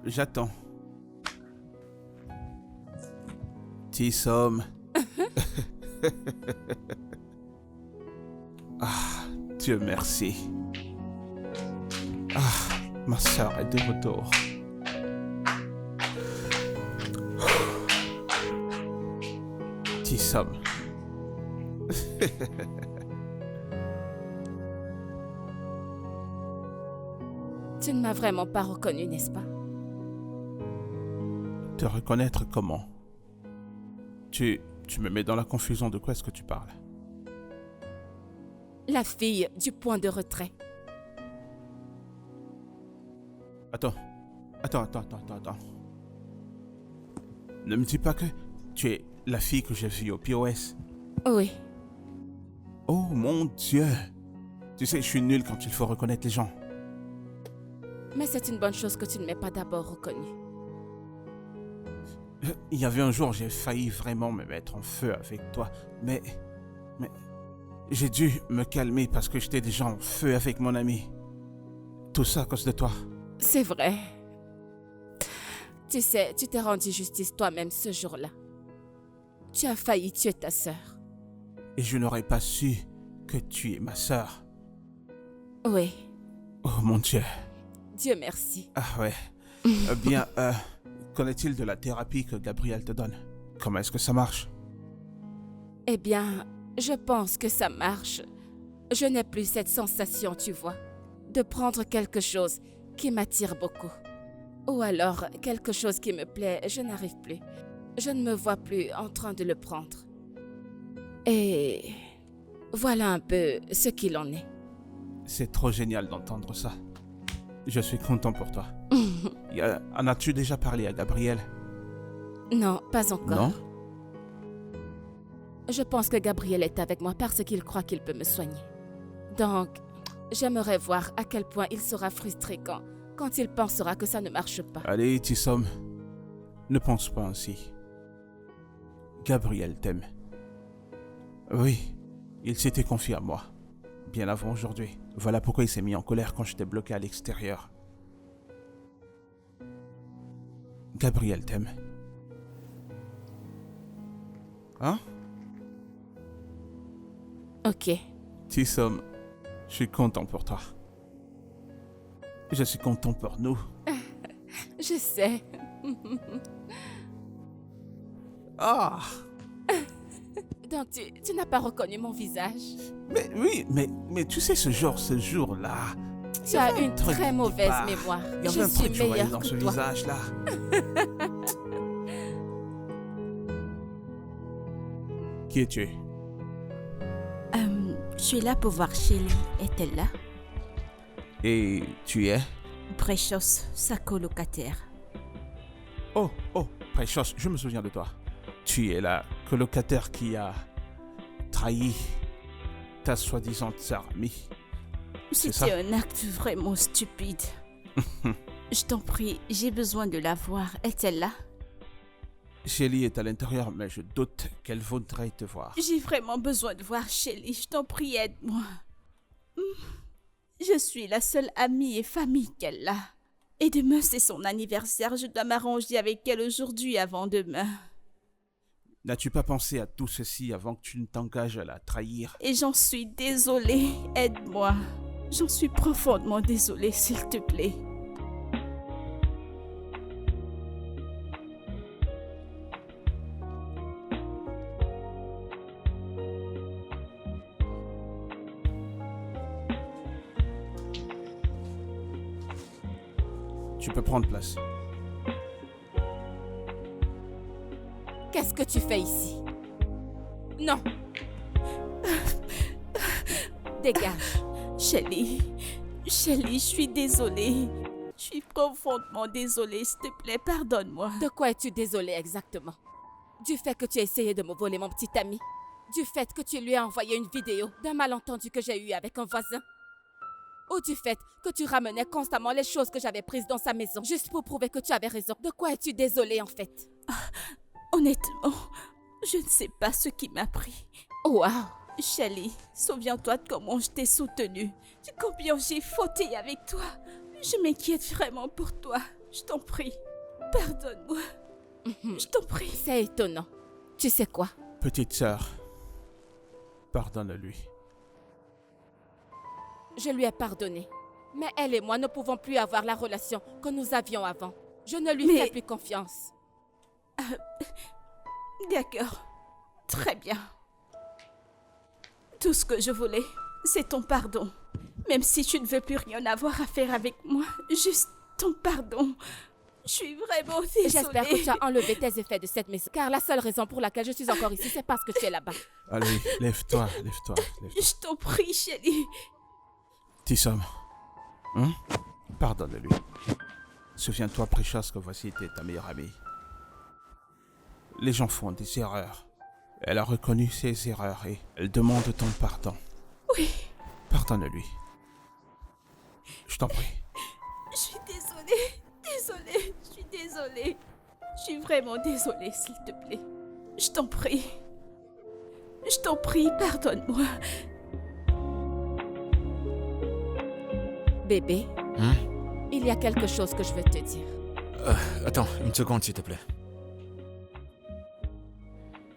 J'attends. Tissom. Ah, Dieu merci. Ah, ma sœur est de retour. Tissom. Tu ne m'as vraiment pas reconnu, n'est-ce pas? Te reconnaître comment? Tu me mets dans la confusion, de quoi est-ce que tu parles? La fille du point de retrait. Attends. Ne me dis pas que tu es la fille que j'ai vue au POS. Oui, Oh mon Dieu! Tu sais, je suis nul quand il faut reconnaître les gens. mais c'est une bonne chose que tu ne m'aies pas d'abord reconnu. Il y avait un jour, j'ai failli vraiment me mettre en feu avec toi, mais j'ai dû me calmer parce que j'étais déjà en feu avec mon ami. Tout ça à cause de toi. C'est vrai. Tu sais, tu t'es rendu justice toi-même ce jour-là. Tu as failli tuer ta sœur. Et je n'aurais pas su que tu es ma sœur. Oui, Oh mon Dieu. Dieu merci. Ah ouais. Bien, qu'en est-il de la thérapie que Gabriel te donne? Comment est-ce que ça marche? Eh bien, je pense que ça marche. Je n'ai plus cette sensation, tu vois, de prendre quelque chose qui m'attire beaucoup. Ou alors, quelque chose qui me plaît, je n'arrive plus. Je ne me vois plus en train de le prendre. Et voilà un peu ce qu'il en est. C'est trop génial d'entendre ça. Je suis content pour toi. En as-tu déjà parlé à Gabriel? Non, pas encore. Non? Je pense que Gabriel est avec moi parce qu'il croit qu'il peut me soigner. Donc, j'aimerais voir à quel point il sera frustré quand il pensera que ça ne marche pas. Allez, Tissom. Ne pense pas ainsi. Gabriel t'aime. Oui, il s'était confié à moi. Bien avant aujourd'hui. Voilà pourquoi il s'est mis en colère quand j'étais bloqué à l'extérieur. Gabriel t'aime. Hein? Ok. Tissom, je suis content pour toi. Je suis content pour nous. Je sais. Ah! Donc, tu n'as pas reconnu mon visage? Mais oui, mais tu sais, ce jour-là... Tu as une très mauvaise mémoire. Il y avait Je un suis truc, je voyais meilleure dans que ce toi. visage-là. Qui es-tu? Je suis là pour voir Shelly. Est-elle là? Et tu es? Precious, sa colocataire. Oh, Precious, je me souviens de toi. Tu es la colocataire qui a trahi ta soi-disant sœur amie. C'est ça? C'était un acte vraiment stupide. Je t'en prie, j'ai besoin de la voir. Est-elle là? Shelly est à l'intérieur, mais je doute qu'elle voudrait te voir. J'ai vraiment besoin de voir Shelly. Je t'en prie, aide-moi. Je suis la seule amie et famille qu'elle a. Et demain, c'est son anniversaire. Je dois m'arranger avec elle aujourd'hui avant demain. N'as-tu pas pensé à tout ceci avant que tu ne t'engages à la trahir? Et j'en suis désolée. Aide-moi. J'en suis profondément désolée, s'il te plaît. Tu peux prendre place. Qu'est-ce que tu fais ici? Non. Dégage. Shelly, je suis désolée. Je suis profondément désolée, s'il te plaît, pardonne-moi. De quoi es-tu désolée exactement? Du fait que tu as essayé de me voler mon petit ami? Du fait que tu lui as envoyé une vidéo d'un malentendu que j'ai eu avec un voisin? Ou du fait que tu ramenais constamment les choses que j'avais prises dans sa maison juste pour prouver que tu avais raison? De quoi es-tu désolée en fait? Honnêtement, je ne sais pas ce qui m'a pris. Wow! Shelly, souviens-toi de comment je t'ai soutenue, de combien j'ai fauté avec toi. Je m'inquiète vraiment pour toi. Je t'en prie, pardonne-moi. Je t'en prie. C'est étonnant. Tu sais quoi? Petite sœur, pardonne-lui. Je lui ai pardonné. Mais elle et moi ne pouvons plus avoir la relation que nous avions avant. Je ne lui fais plus confiance. D'accord, très bien. Tout ce que je voulais, c'est ton pardon. Même si tu ne veux plus rien avoir à faire avec moi, juste ton pardon. Je suis vraiment désolée. J'espère que tu as enlevé tes effets de cette maison. Car la seule raison pour laquelle je suis encore ici, c'est parce que tu es là-bas. Allez, lève-toi, lève-toi, lève-toi. Je t'en prie, Shelly. Tissom, pardonne-lui. Souviens-toi, Precious, que voici était ta meilleure amie. Les gens font des erreurs. Elle a reconnu ses erreurs et elle demande ton pardon. Oui. Pardonne-lui. Je t'en prie. Je suis désolée, je suis désolée. Je suis vraiment désolée, s'il te plaît. Je t'en prie. Je t'en prie, pardonne-moi. Bébé, il y a quelque chose que je veux te dire. Attends, une seconde s'il te plaît.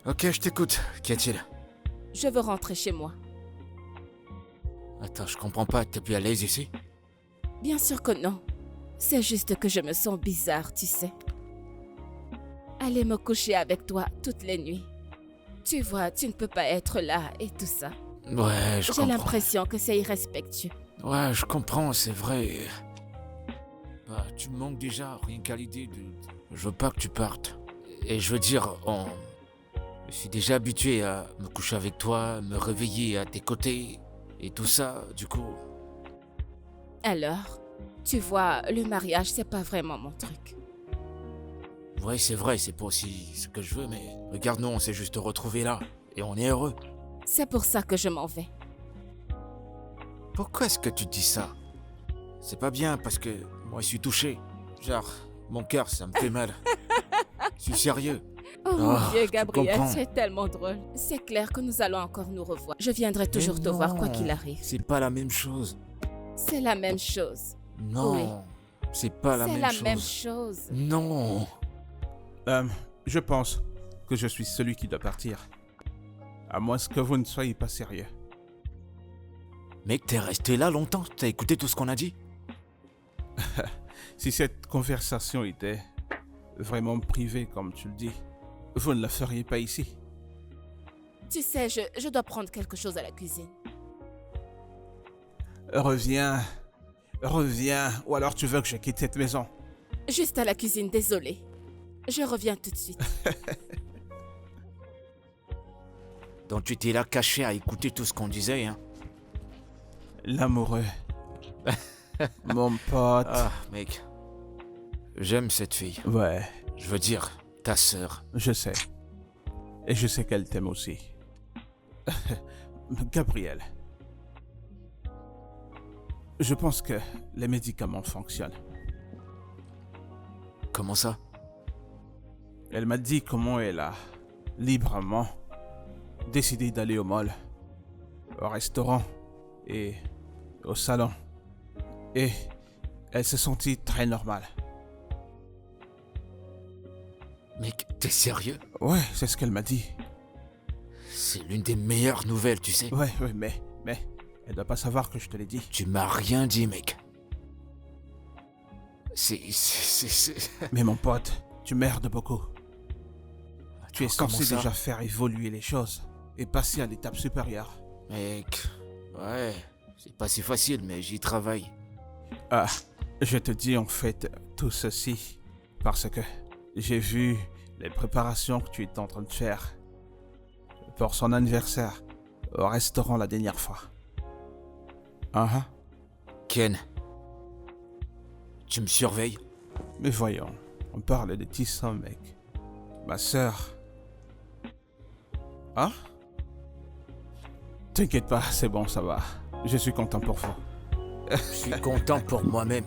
Ok, je t'écoute. Qu'y a-t-il? Je veux rentrer chez moi. Attends, je comprends pas, t'es plus à l'aise ici? Bien sûr que non. C'est juste que je me sens bizarre, tu sais. Aller me coucher avec toi toutes les nuits. Tu vois, tu ne peux pas être là et tout ça. Ouais, je comprends. J'ai l'impression que c'est irrespectueux. Ouais, je comprends, c'est vrai. Bah, tu me manques déjà, rien qu'à l'idée de... Je veux pas que tu partes. Et je veux dire, je suis déjà habitué à me coucher avec toi, me réveiller à tes côtés, et tout ça, du coup... Alors, tu vois, le mariage, c'est pas vraiment mon truc. Ouais, c'est vrai, c'est pas aussi ce que je veux, mais... Regarde, nous, on s'est juste retrouvés là, et on est heureux. C'est pour ça que je m'en vais. Pourquoi est-ce que tu dis ça? C'est pas bien, parce que moi, je suis touché. Genre, mon cœur, ça me fait mal. Je suis sérieux. Oh mon Dieu, tu Gabriel, comprends. tu es tellement drôle. C'est clair que nous allons encore nous revoir. Je viendrai toujours Mais te voir quoi non, qu'il arrive. C'est pas la même chose. C'est la même chose. Non, Oui. c'est pas la C'est même la chose. même chose. Non. Je pense que je suis celui qui doit partir. À moins que vous ne soyez pas sérieux. Mec, t'es resté là longtemps? T'as écouté tout ce qu'on a dit? Si cette conversation était vraiment privée, comme tu le dis, vous ne la feriez pas ici. Tu sais, je dois prendre quelque chose à la cuisine. Reviens, ou alors tu veux que je quitte cette maison. Juste à la cuisine, désolé. Je reviens tout de suite. Donc tu étais là caché à écouter tout ce qu'on disait, hein? L'amoureux. Mon pote. Ah, mec. J'aime cette fille. Ouais, Je veux dire, ta sœur. je sais. Et je sais qu'elle t'aime aussi. Gabriel. Je pense que les médicaments fonctionnent. Comment ça? Elle m'a dit comment elle a librement décidé d'aller au mall, au restaurant et au salon. Et elle s'est sentie très normale. Mec, t'es sérieux? Ouais, c'est ce qu'elle m'a dit. C'est l'une des meilleures nouvelles, tu sais. Ouais, mais... Elle doit pas savoir que je te l'ai dit. Tu m'as rien dit, mec. C'est... Mais mon pote, tu merdes beaucoup. Tu es Comment censé ça? déjà faire évoluer les choses et passer à l'étape supérieure. Mec, ouais, c'est pas si facile, mais j'y travaille. Ah, je te dis en fait tout ceci parce que j'ai vu les préparations que tu étais en train de faire pour son anniversaire au restaurant la dernière fois. Ken, tu me surveilles? Mais voyons, on parle de Tissa, mec. Ma sœur. Hein? T'inquiète pas, c'est bon, ça va. Je suis content pour vous. Je suis content pour moi-même.